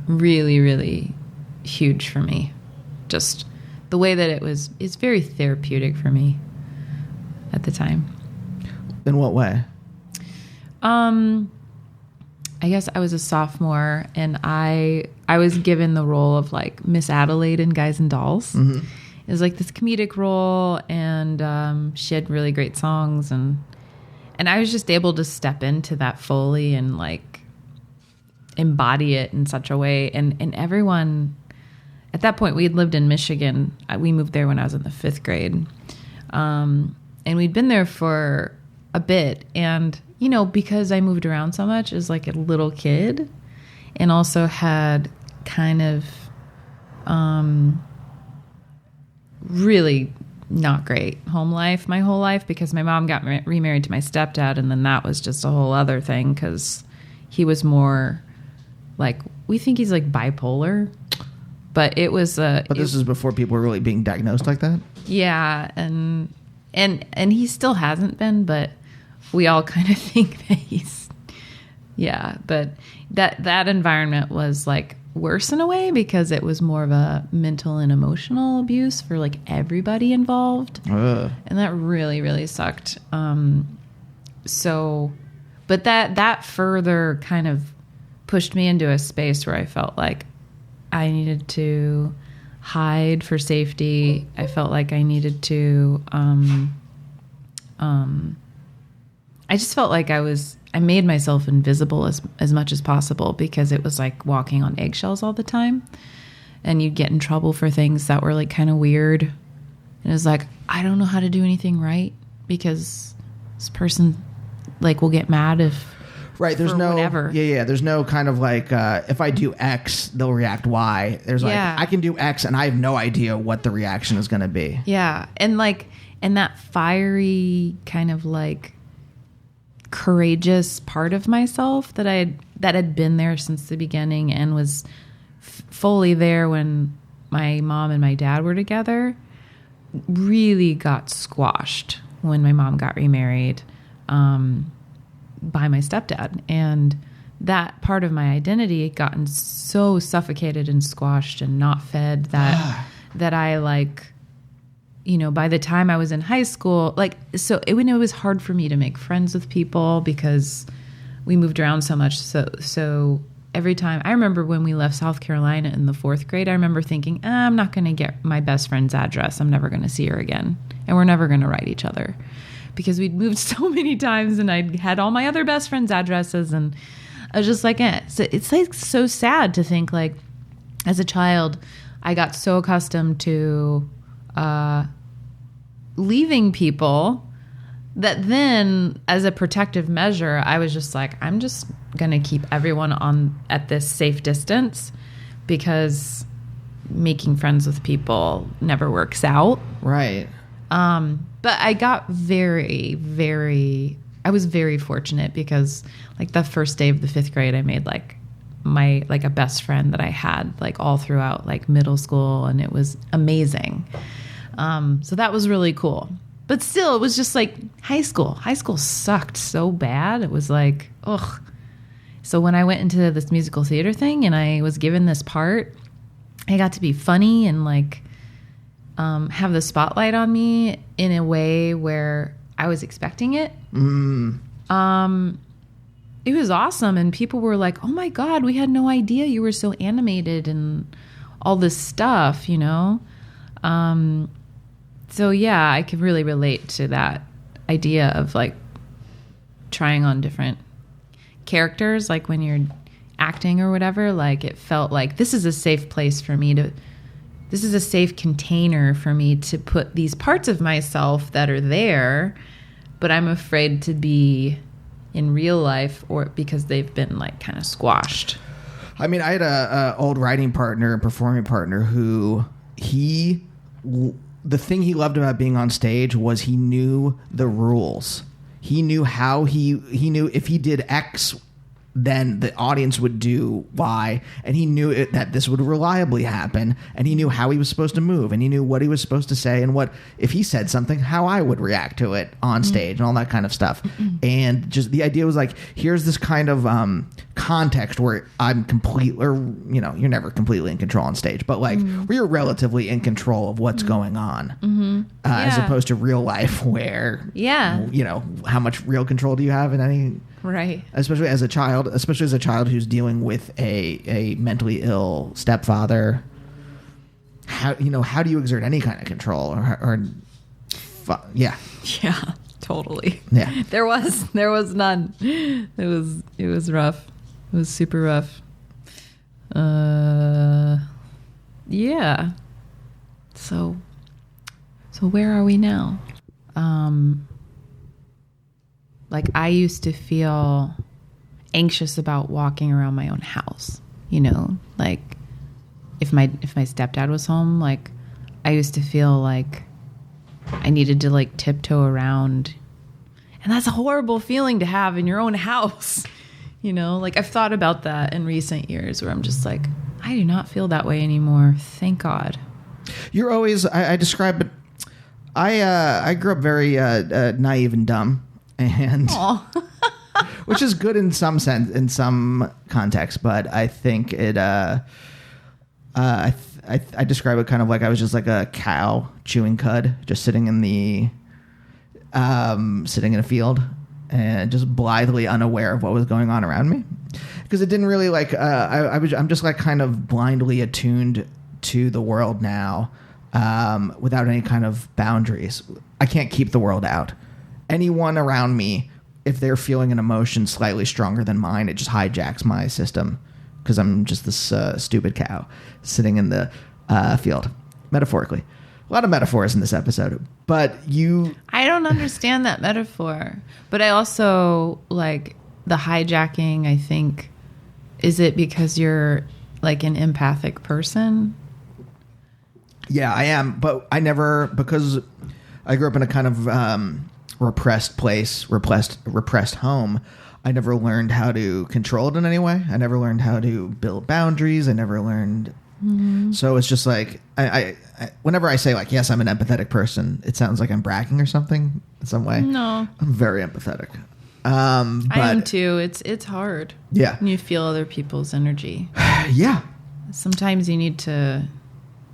really, really huge for me. Just the way that it's very therapeutic for me at the time. In what way? I guess I was a sophomore and I was given the role of like Miss Adelaide in Guys and Dolls. Mm-hmm. It was like this comedic role, and she had really great songs, and I was just able to step into that fully and like embody it in such a way. And everyone at that point, we had lived in Michigan. We moved there when I was in the 5th grade, and we'd been there for a bit, and you know, because I moved around so much as like a little kid, and also had kind of really not great home life my whole life, because my mom got remarried to my stepdad, and then that was just a whole other thing because he was more like, we think he's like bipolar, but it was but this is before people were really being diagnosed like that. Yeah, and he still hasn't been, but we all kind of think that he's, yeah. But that environment was like worse in a way because it was more of a mental and emotional abuse for like everybody involved. And that really, really sucked. So, but that further kind of pushed me into a space where I felt like I needed to hide for safety. I felt like I needed to, I just felt like I made myself invisible as much as possible, because it was like walking on eggshells all the time, and you'd get in trouble for things that were like kind of weird. And it was like, I don't know how to do anything right because this person like will get mad if, right, there's no whatever. Yeah, there's no kind of like if I do X, they'll react Y. There's like I can do X and I have no idea what the reaction is going to be. Yeah, and like And that fiery kind of like courageous part of myself that had been there since the beginning and was fully there when my mom and my dad were together really got squashed when my mom got remarried by my stepdad. And that part of my identity had gotten so suffocated and squashed and not fed that I like, you know, by the time I was in high school, like, so it was hard for me to make friends with people because we moved around so much. So every time, I remember when we left South Carolina in the 4th grade, I remember thinking, I'm not going to get my best friend's address. I'm never going to see her again. And we're never going to write each other because we'd moved so many times and I'd had all my other best friends' addresses. And I was just like, So it's like so sad to think like as a child, I got so accustomed to leaving people that then as a protective measure, I was just like, I'm just going to keep everyone at this safe distance because making friends with people never works out. Right. But I got I was very fortunate because like the first day of the 5th grade, I made like a best friend that I had like all throughout like middle school, and it was amazing. So that was really cool. But still, it was just like high school. High school sucked so bad. It was like, ugh. So when I went into this musical theater thing and I was given this part, I got to be funny and like have the spotlight on me in a way where I was expecting it. It was awesome. And people were like, oh my God, we had no idea you were so animated and all this stuff, you know? So yeah, I could really relate to that idea of like trying on different characters, like when you're acting or whatever, like it felt like this is a safe place for me this is a safe container for me to put these parts of myself that are there, but I'm afraid to be in real life or because they've been like kind of squashed. I mean, I had a old writing partner and performing partner who the thing he loved about being on stage was he knew the rules. He knew how he knew if he did X, then the audience would do Y, and he knew that this would reliably happen, and he knew how he was supposed to move, and he knew what he was supposed to say, and what if he said something, how I would react to it on stage, and all that kind of stuff. And just the idea was like, here's this kind of context where I'm you're never completely in control on stage, but like where you're relatively in control of what's going on, as opposed to real life where, how much real control do you have in any. Right. Especially as a child who's dealing with a mentally ill stepfather. How do you exert any kind of control Yeah, totally. Yeah. There was none. It was rough. It was super rough. Yeah. So where are we now? Like I used to feel anxious about walking around my own house, like if my stepdad was home, like I used to feel like I needed to like tiptoe around. And that's a horrible feeling to have in your own house. Like I've thought about that in recent years where I'm just like, I do not feel that way anymore. Thank God. You're always, I describe it. I grew up very naive and dumb. And which is good in some sense, in some context, but I think it. I describe it kind of like I was just like a cow chewing cud, just sitting in a field and just blithely unaware of what was going on around me, because it didn't really like. I'm just like kind of blindly attuned to the world now, without any kind of boundaries. I can't keep the world out. Anyone around me, if they're feeling an emotion slightly stronger than mine, it just hijacks my system because I'm just this stupid cow sitting in the field, metaphorically. A lot of metaphors in this episode, but I don't understand that metaphor, but I also like the hijacking. I think, is it because you're like an empathic person? Yeah, I am, but I never, because I grew up in a kind of repressed place, repressed home. I never learned how to control it in any way. I never learned how to build boundaries. I never learned. So it's just like I whenever I say like, yes, I'm an empathetic person, it sounds like I'm bragging or something in some way. No, I'm very empathetic. But, I am too. It's hard. Yeah. When you feel other people's energy. Yeah. Sometimes you need to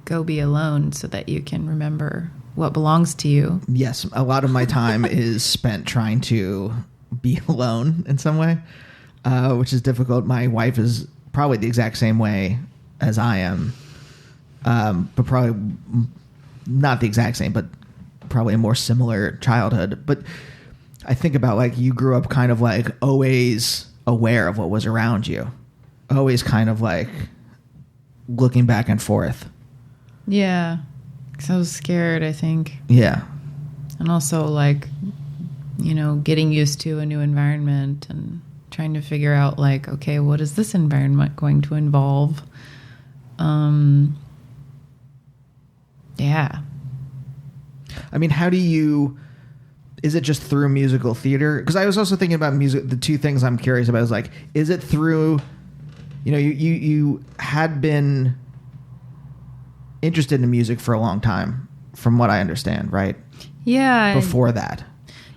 go be alone so that you can remember what belongs to you. Yes. A lot of my time is spent trying to be alone in some way, which is difficult. My wife is probably the exact same way as I am, but probably not the exact same, but probably a more similar childhood. But I think about like you grew up kind of like always aware of what was around you, always kind of like looking back and forth. Yeah. 'Cause I was scared, I think. Yeah. And also like, you know, getting used to a new environment and trying to figure out like, okay, what is this environment going to involve? Yeah. I mean, how do you, is it just through musical theater? Because I was also thinking about music. The two things I'm curious about is like, is it through, you know, you had been interested in music for a long time, from what I understand, right? Yeah. Before that.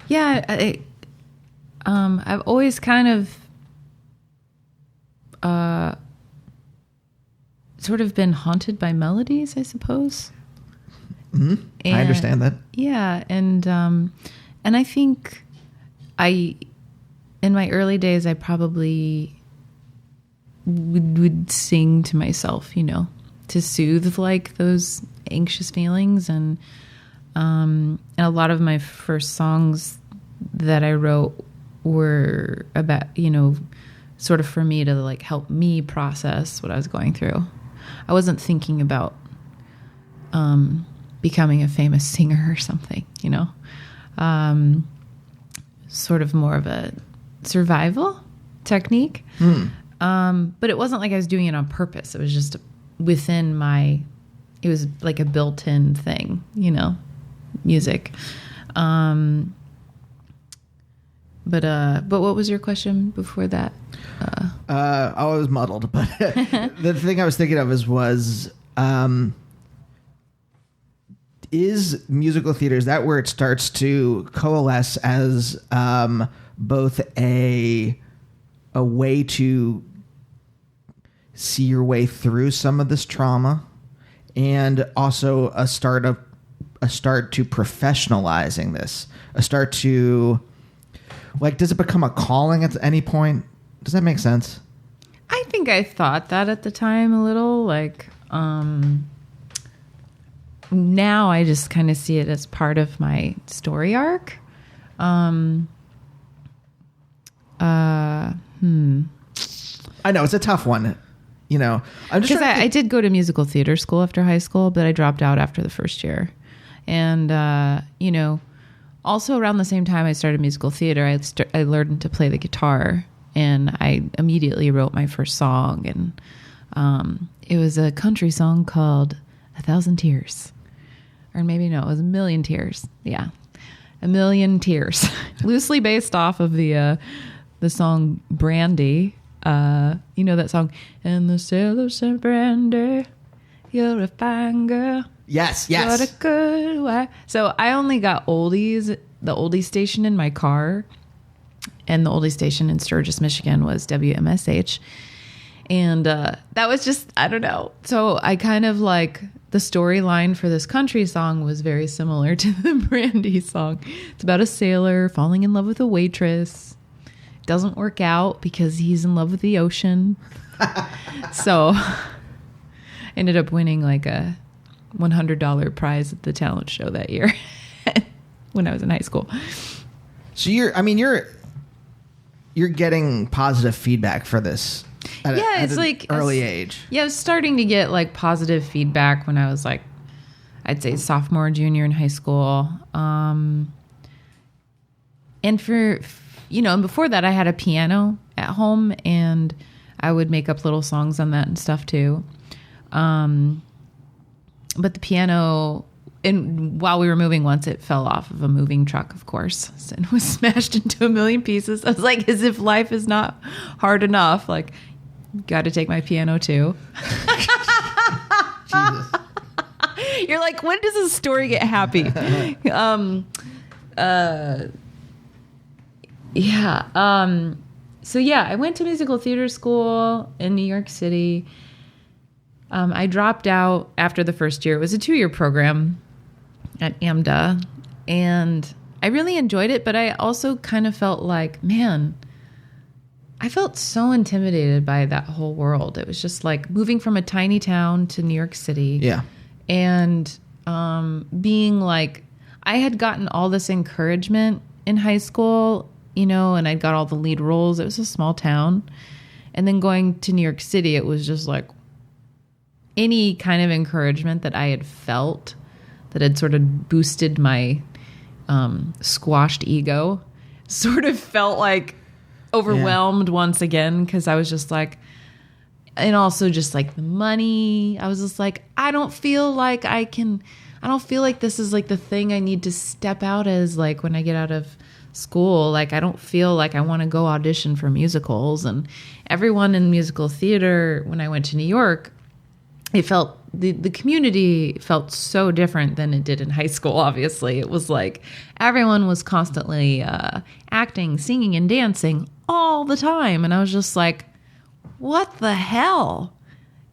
Yeah. I've always kind of, sort of been haunted by melodies, I suppose. Mm-hmm. I understand that. Yeah. And I think in my early days, I probably would sing to myself, you know, to soothe like those anxious feelings. And a lot of my first songs that I wrote were about, you know, sort of for me to like help me process what I was going through. I wasn't thinking about becoming a famous singer or something, you know, sort of more of a survival technique. But it wasn't like I was doing it on purpose. It was just within it was like a built-in thing, you know, music. But what was your question before that? I was muddled, but the thing I was thinking of was is musical theater, is that where it starts to coalesce as both a way to see your way through some of this trauma and also a start to professionalizing this, a start to, like, does it become a calling at any point? Does that make sense? I think I thought that at the time a little, like, now I just kind of see it as part of my story arc. I know it's a tough one, you know. I'm just because I did go to musical theater school after high school, but I dropped out after the first year. And you know, also around the same time I started musical theater, I learned to play the guitar, and I immediately wrote my first song, and it was a country song called "A Thousand Tears," or maybe no, it was "A Million Tears." Yeah, "A Million Tears," loosely based off of the song Brandy. You know that song? And the sailors said, "Brandy, you're a fine girl." Yes. What a good wife. So I only got oldies, the oldie station in my car, and the oldie station in Sturgis, Michigan was WMSH. And that was just, I don't know. So I kind of like, the storyline for this country song was very similar to the Brandy song. It's about a sailor falling in love with a waitress. Doesn't work out because he's in love with the ocean. So ended up winning like a $100 prize at the talent show that year when I was in high school. So you're getting positive feedback for this at an early age. Yeah, I was starting to get like positive feedback when I was like, I'd say sophomore, junior in high school. And for, you know, and before that I had a piano at home and I would make up little songs on that and stuff too. But the piano and while we were moving once, it fell off of a moving truck, of course, and was smashed into a million pieces. I was like, as if life is not hard enough. Like, got to take my piano too. Jesus. You're like, when does this story get happy? So yeah, I went to musical theater school in New York City. I dropped out after the first year. It was a 2-year program at AMDA, and I really enjoyed it, but I also kind of felt like, man, I felt so intimidated by that whole world. It was just like moving from a tiny town to New York City. Yeah. And being like, I had gotten all this encouragement in high school, you know, and I'd got all the lead roles. It was a small town. And then going to New York City, it was just like any kind of encouragement that I had felt that had sort of boosted my squashed ego sort of felt like overwhelmed once again, because I was just like, and also just like the money. I was just like, I don't feel like this is like the thing I need to step out as, like, when I get out of school. Like, I don't feel like I want to go audition for musicals. And everyone in musical theater, when I went to New York, it felt, the community felt so different than it did in high school. Obviously, it was like everyone was constantly acting, singing, and dancing all the time. And I was just like, what the hell?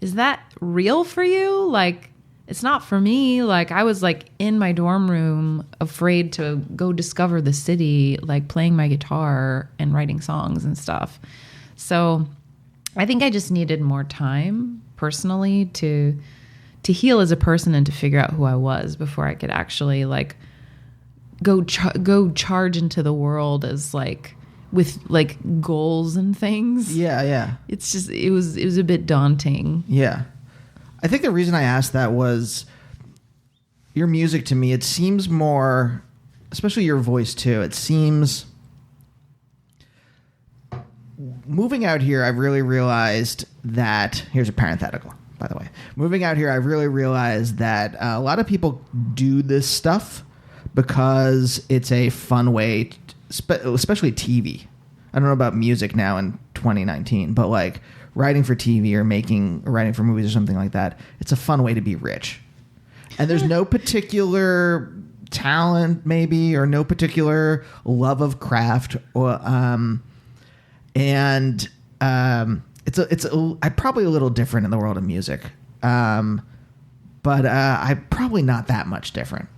Is that real for you? Like, it's not for me. Like, I was like in my dorm room, afraid to go discover the city, like playing my guitar and writing songs and stuff. So I think I just needed more time personally to heal as a person and to figure out who I was before I could actually like go charge into the world as like with like goals and things. Yeah. It's just, it was a bit daunting. Yeah. I think the reason I asked that was your music to me, it seems more, especially your voice too, it seems, moving out here, I've really realized that, here's a parenthetical, by the way. Moving out here, I've really realized that a lot of people do this stuff because it's a fun way, especially TV. I don't know about music now in 2019, but like writing for TV or writing for movies or something like that, it's a fun way to be rich. And there's no particular talent maybe, or no particular love of craft, or it's I'm probably a little different in the world of music, but I'm probably not that much different.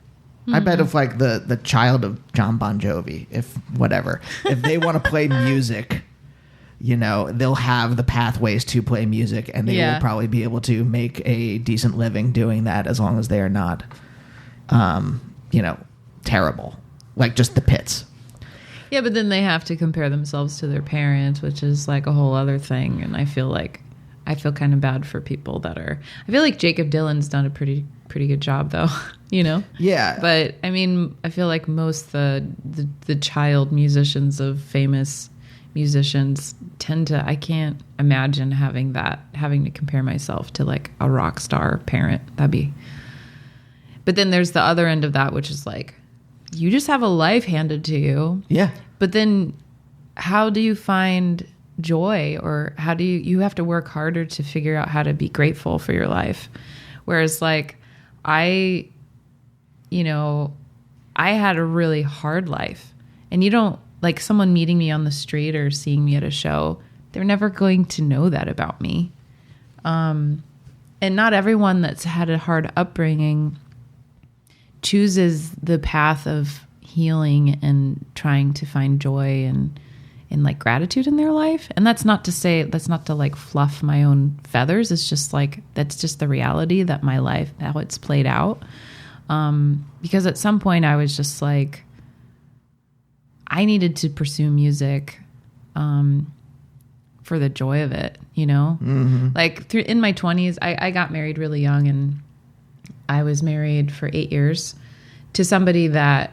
I bet if like the child of John Bon Jovi, if they want to play music, you know, they'll have the pathways to play music, and they will probably be able to make a decent living doing that, as long as they are not, you know, terrible, like just the pits. Yeah, but then they have to compare themselves to their parents, which is like a whole other thing. And I feel kind of bad for people that are. I feel like Jacob Dylan's done a pretty good job, though. You know. Yeah. But I mean, I feel like most the child musicians of famous musicians tend to. I can't imagine having to compare myself to like a rock star parent. But then there's the other end of that, which is like, you just have a life handed to you. Yeah. But then how do you find joy, or how do you have to work harder to figure out how to be grateful for your life? Whereas like I had a really hard life, and you don't, like, someone meeting me on the street or seeing me at a show, they're never going to know that about me. And not everyone that's had a hard upbringing chooses the path of healing and trying to find joy and like gratitude in their life. And that's not to like fluff my own feathers. It's just like, that's just the reality that my life, how it's played out. Because at some point I was just like, I needed to pursue music, for the joy of it, you know, like in my 20s, I got married really young, and I was married for 8 years to somebody that,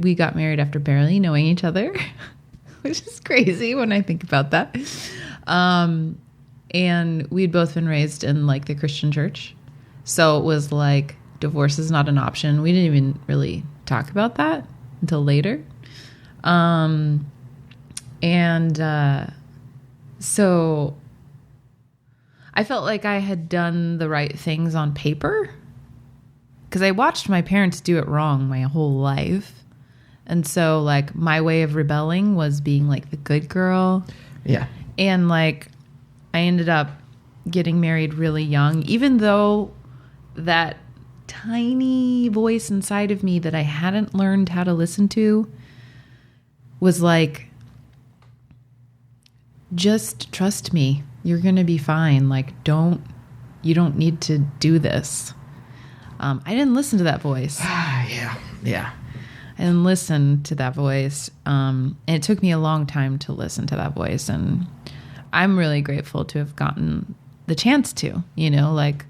we got married after barely knowing each other, which is crazy when I think about that. And we'd both been raised in like the Christian church. So it was like, divorce is not an option. We didn't even really talk about that until later. So I felt like I had done the right things on paper because I watched my parents do it wrong my whole life. And so like my way of rebelling was being like the good girl. Yeah. And like I ended up getting married really young, even though that tiny voice inside of me that I hadn't learned how to listen to was like, just trust me. You're going to be fine. Like, you don't need to do this. I didn't listen to that voice. Yeah. I didn't listen to that voice. And it took me a long time to listen to that voice. And I'm really grateful to have gotten the chance to, like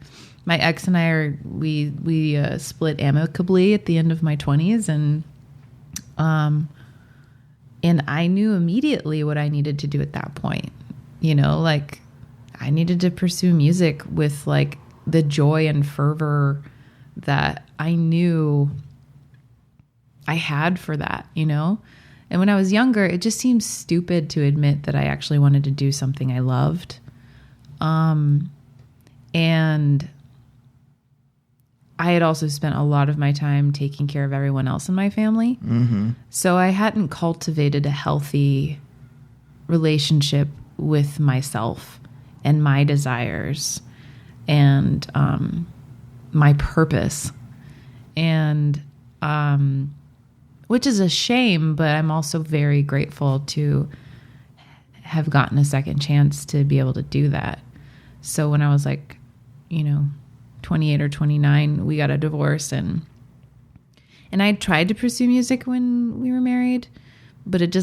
my ex and I we split amicably at the end of my 20s. And I knew immediately what I needed to do at that point. Like I needed to pursue music with like the joy and fervor that I knew I had for that, And when I was younger, it just seemed stupid to admit that I actually wanted to do something I loved. And I had also spent a lot of my time taking care of everyone else in my family. Mm-hmm. So I hadn't cultivated a healthy relationship with myself and my desires and my purpose. And which is a shame, but I'm also very grateful to have gotten a second chance to be able to do that. So when I was like, 28 or 29, we got a divorce, and I tried to pursue music when we were married, but it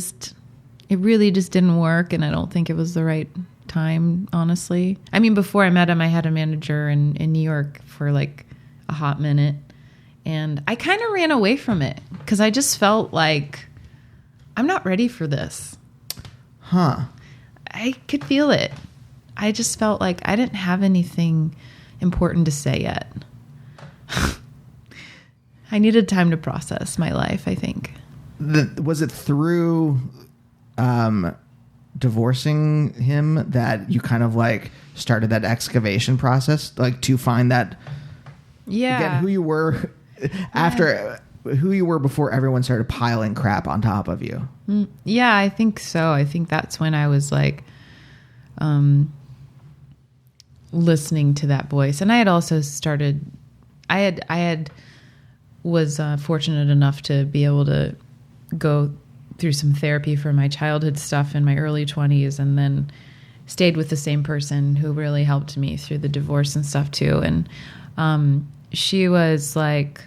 really just didn't work, and I don't think it was the right time, honestly. I mean, before I met him, I had a manager in New York for like a hot minute, and I kind of ran away from it because I just felt like I'm not ready for this. Huh. I could feel it. I just felt like I didn't have anything important to say yet. I needed time to process my life, I think. Was it through divorcing him that you kind of like started that excavation process, like to find that again, who you were after who you were before everyone started piling crap on top of you? Yeah, I think so. I think that's when I was like listening to that voice. And I had also started, was fortunate enough to be able to go through some therapy for my childhood stuff in my early 20s, and then stayed with the same person who really helped me through the divorce and stuff too. And she was like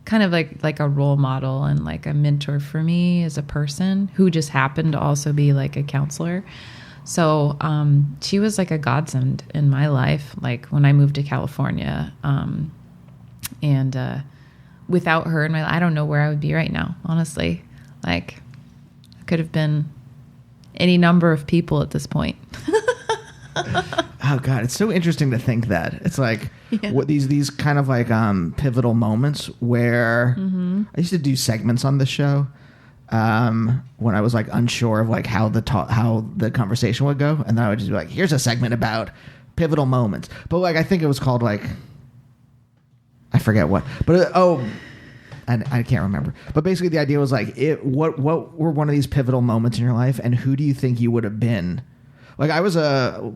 kind of like a role model and like a mentor for me as a person who just happened to also be like a counselor. So she was like a godsend in my life, like when I moved to California. And without her in my life, I don't know where I would be right now, honestly. Like, I could have been any number of people at this point. Oh God, it's so interesting to think that it's like what these kind of like pivotal moments where I used to do segments on the show when I was like unsure of like how the conversation would go, and then I would just be like, here's a segment about pivotal moments. But like I think it was called like, I forget what, but I can't remember. But basically the idea was like, what were one of these pivotal moments in your life, and who do you think you would have been? Like I was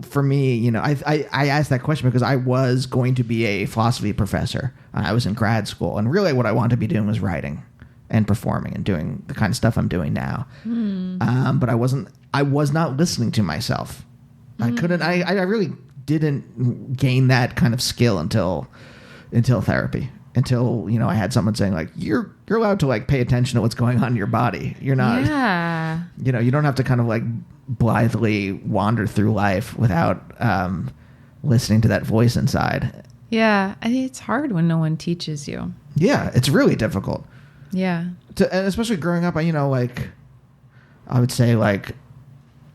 for me, I asked that question because I was going to be a philosophy professor. I was in grad school, and really what I wanted to be doing was writing and performing and doing the kind of stuff I'm doing now. But I was not listening to myself. I really didn't gain that kind of skill until therapy. Until, I had someone saying like, you're allowed to like pay attention to what's going on in your body. You're not, you don't have to kind of like blithely wander through life without listening to that voice inside. Yeah. I think it's hard when no one teaches you. Yeah. It's really difficult. Yeah. And especially growing up, like, I would say like,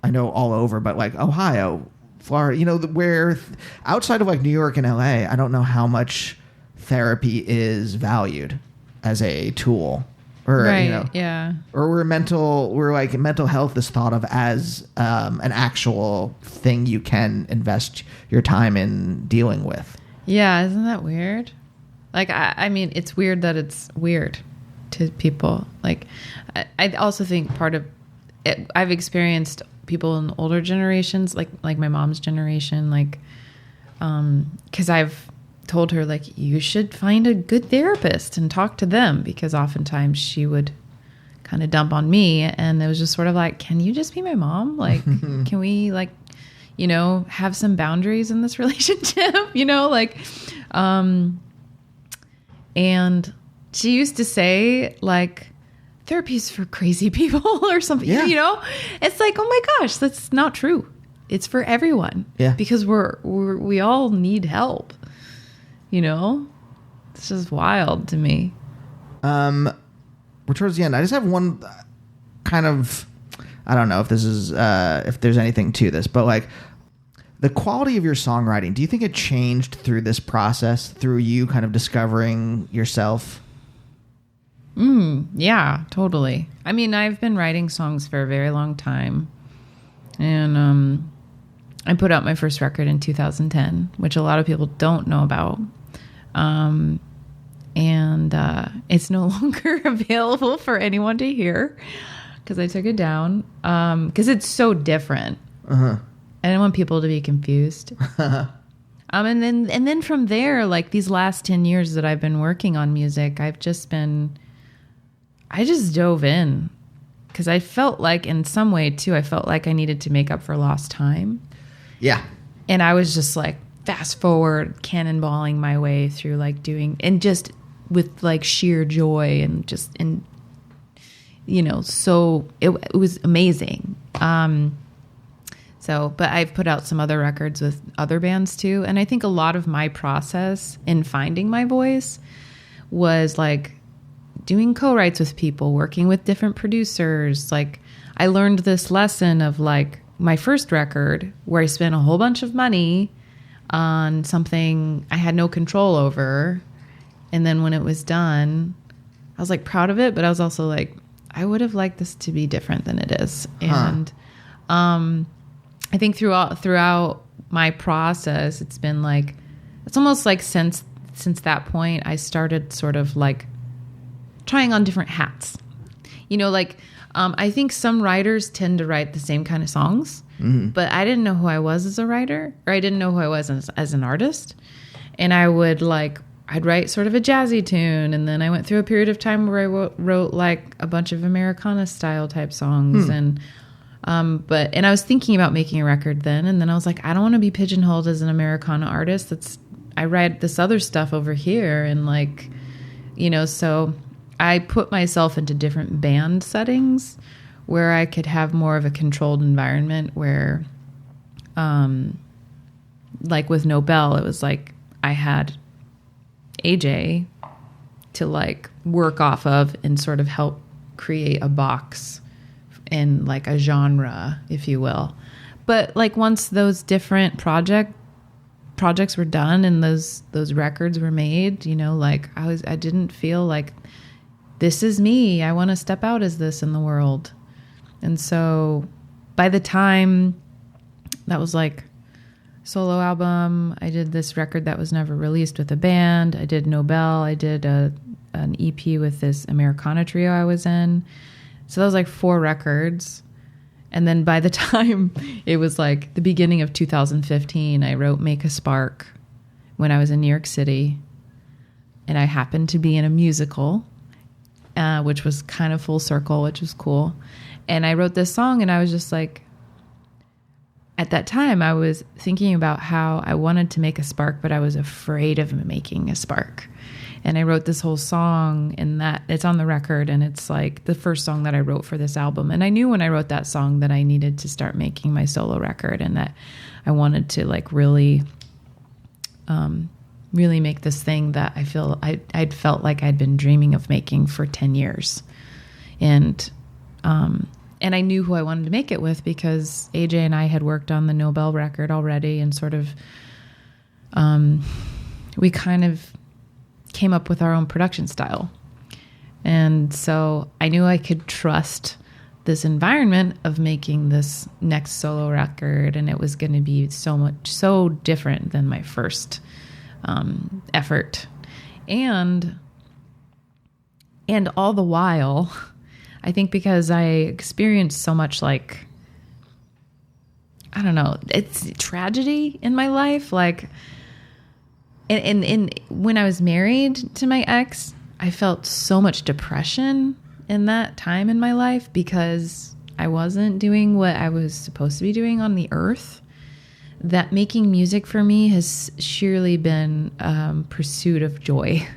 I know all over, but like Ohio, Florida, where outside of like New York and LA, I don't know how much therapy is valued as a tool, or yeah, or where mental health is thought of as an actual thing you can invest your time in dealing with. Yeah, isn't that weird? Like, I mean, it's weird that it's weird to people. Like, I also think part of it, I've experienced people in older generations, like my mom's generation, like, because I've told her, like, you should find a good therapist and talk to them, because oftentimes she would kind of dump on me, and it was just sort of like, can you just be my mom? Like, can we, like, have some boundaries in this relationship, like, and she used to say, like, therapy's for crazy people or something, It's like, oh my gosh, that's not true. It's for everyone. Yeah. Because we all need help, It's just wild to me. We're towards the end. I just have one kind of, I don't know if this is, if there's anything to this, but like, the quality of your songwriting, do you think it changed through this process, through you kind of discovering yourself? Yeah, totally. I mean, I've been writing songs for a very long time. And I put out my first record in 2010, which a lot of people don't know about. And it's no longer available for anyone to hear because I took it down because it's so different. Uh-huh. I didn't want people to be confused. And then from there, like these last 10 years that I've been working on music, I just dove in because I felt like in some way too, I felt like I needed to make up for lost time. Yeah. And I was just like fast forward, cannonballing my way through like doing, and just with like sheer joy and just, and so it was amazing. But I've put out some other records with other bands too. And I think a lot of my process in finding my voice was like doing co-writes with people, working with different producers. Like I learned this lesson of like my first record where I spent a whole bunch of money on something I had no control over. And then when it was done, I was like proud of it, but I was also like, I would have liked this to be different than it is. And, I think throughout my process, it's been like, it's almost like since that point, I started sort of like trying on different hats. I think some writers tend to write the same kind of songs, but I didn't know who I was as a writer, or I didn't know who I was as an artist. And I'd write sort of a jazzy tune. And then I went through a period of time where I wrote like a bunch of Americana style type songs. And I was thinking about making a record then. And then I was like, I don't want to be pigeonholed as an Americana artist. I write this other stuff over here. And like, so I put myself into different band settings where I could have more of a controlled environment where, like with Nobel, it was like I had AJ to like work off of and sort of help create a box in like a genre, if you will. But like once those different projects were done and those records were made, like I didn't feel like this is me. I want to step out as this in the world. And so by the time that was like solo album, I did this record that was never released with a band. I did Nobel. I did an EP with this Americana trio I was in. So that was like 4 records. And then by the time it was like the beginning of 2015, I wrote Make a Spark when I was in New York City. And I happened to be in a musical, which was kind of full circle, which was cool. And I wrote this song and I was just like, at that time I was thinking about how I wanted to make a spark, but I was afraid of making a spark. And I wrote this whole song, and that it's on the record, and it's like the first song that I wrote for this album. And I knew when I wrote that song that I needed to start making my solo record, and that I wanted to like really make this thing that I'd felt like I'd been dreaming of making for 10 years. And and I knew who I wanted to make it with because AJ and I had worked on the Nobel record already, and sort of, we kind of came up with our own production style. And so I knew I could trust this environment of making this next solo record, and it was going to be so different than my first effort. And all the while, I think because I experienced so much, like, I don't know, it's tragedy in my life. Like, and when I was married to my ex, I felt so much depression in that time in my life because I wasn't doing what I was supposed to be doing on the earth. That making music for me has surely been pursuit of joy.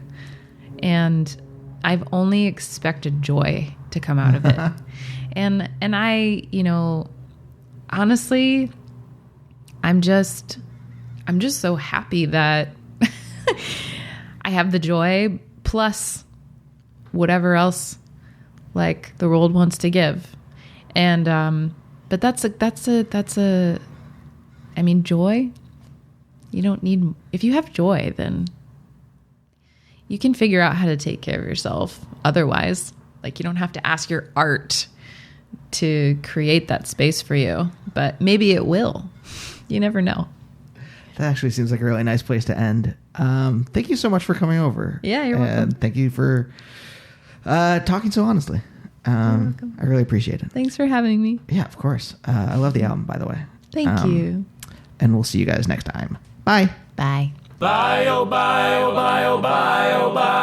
And I've only expected joy to come out of it. And I, honestly, I'm just so happy that I have the joy plus whatever else like the world wants to give. And but that's a I mean, joy, you don't need, if you have joy, then you can figure out how to take care of yourself otherwise. Like, you don't have to ask your art to create that space for you, but maybe it will. You never know. That actually seems like a really nice place to end. Thank you so much for coming over. Yeah, you're welcome. And thank you for talking so honestly. You're welcome. I really appreciate it. Thanks for having me. Yeah, of course. I love the album, by the way. Thank you. And we'll see you guys next time. Bye. Bye. Bye, oh, bye, oh, bye, oh, bye, oh, bye.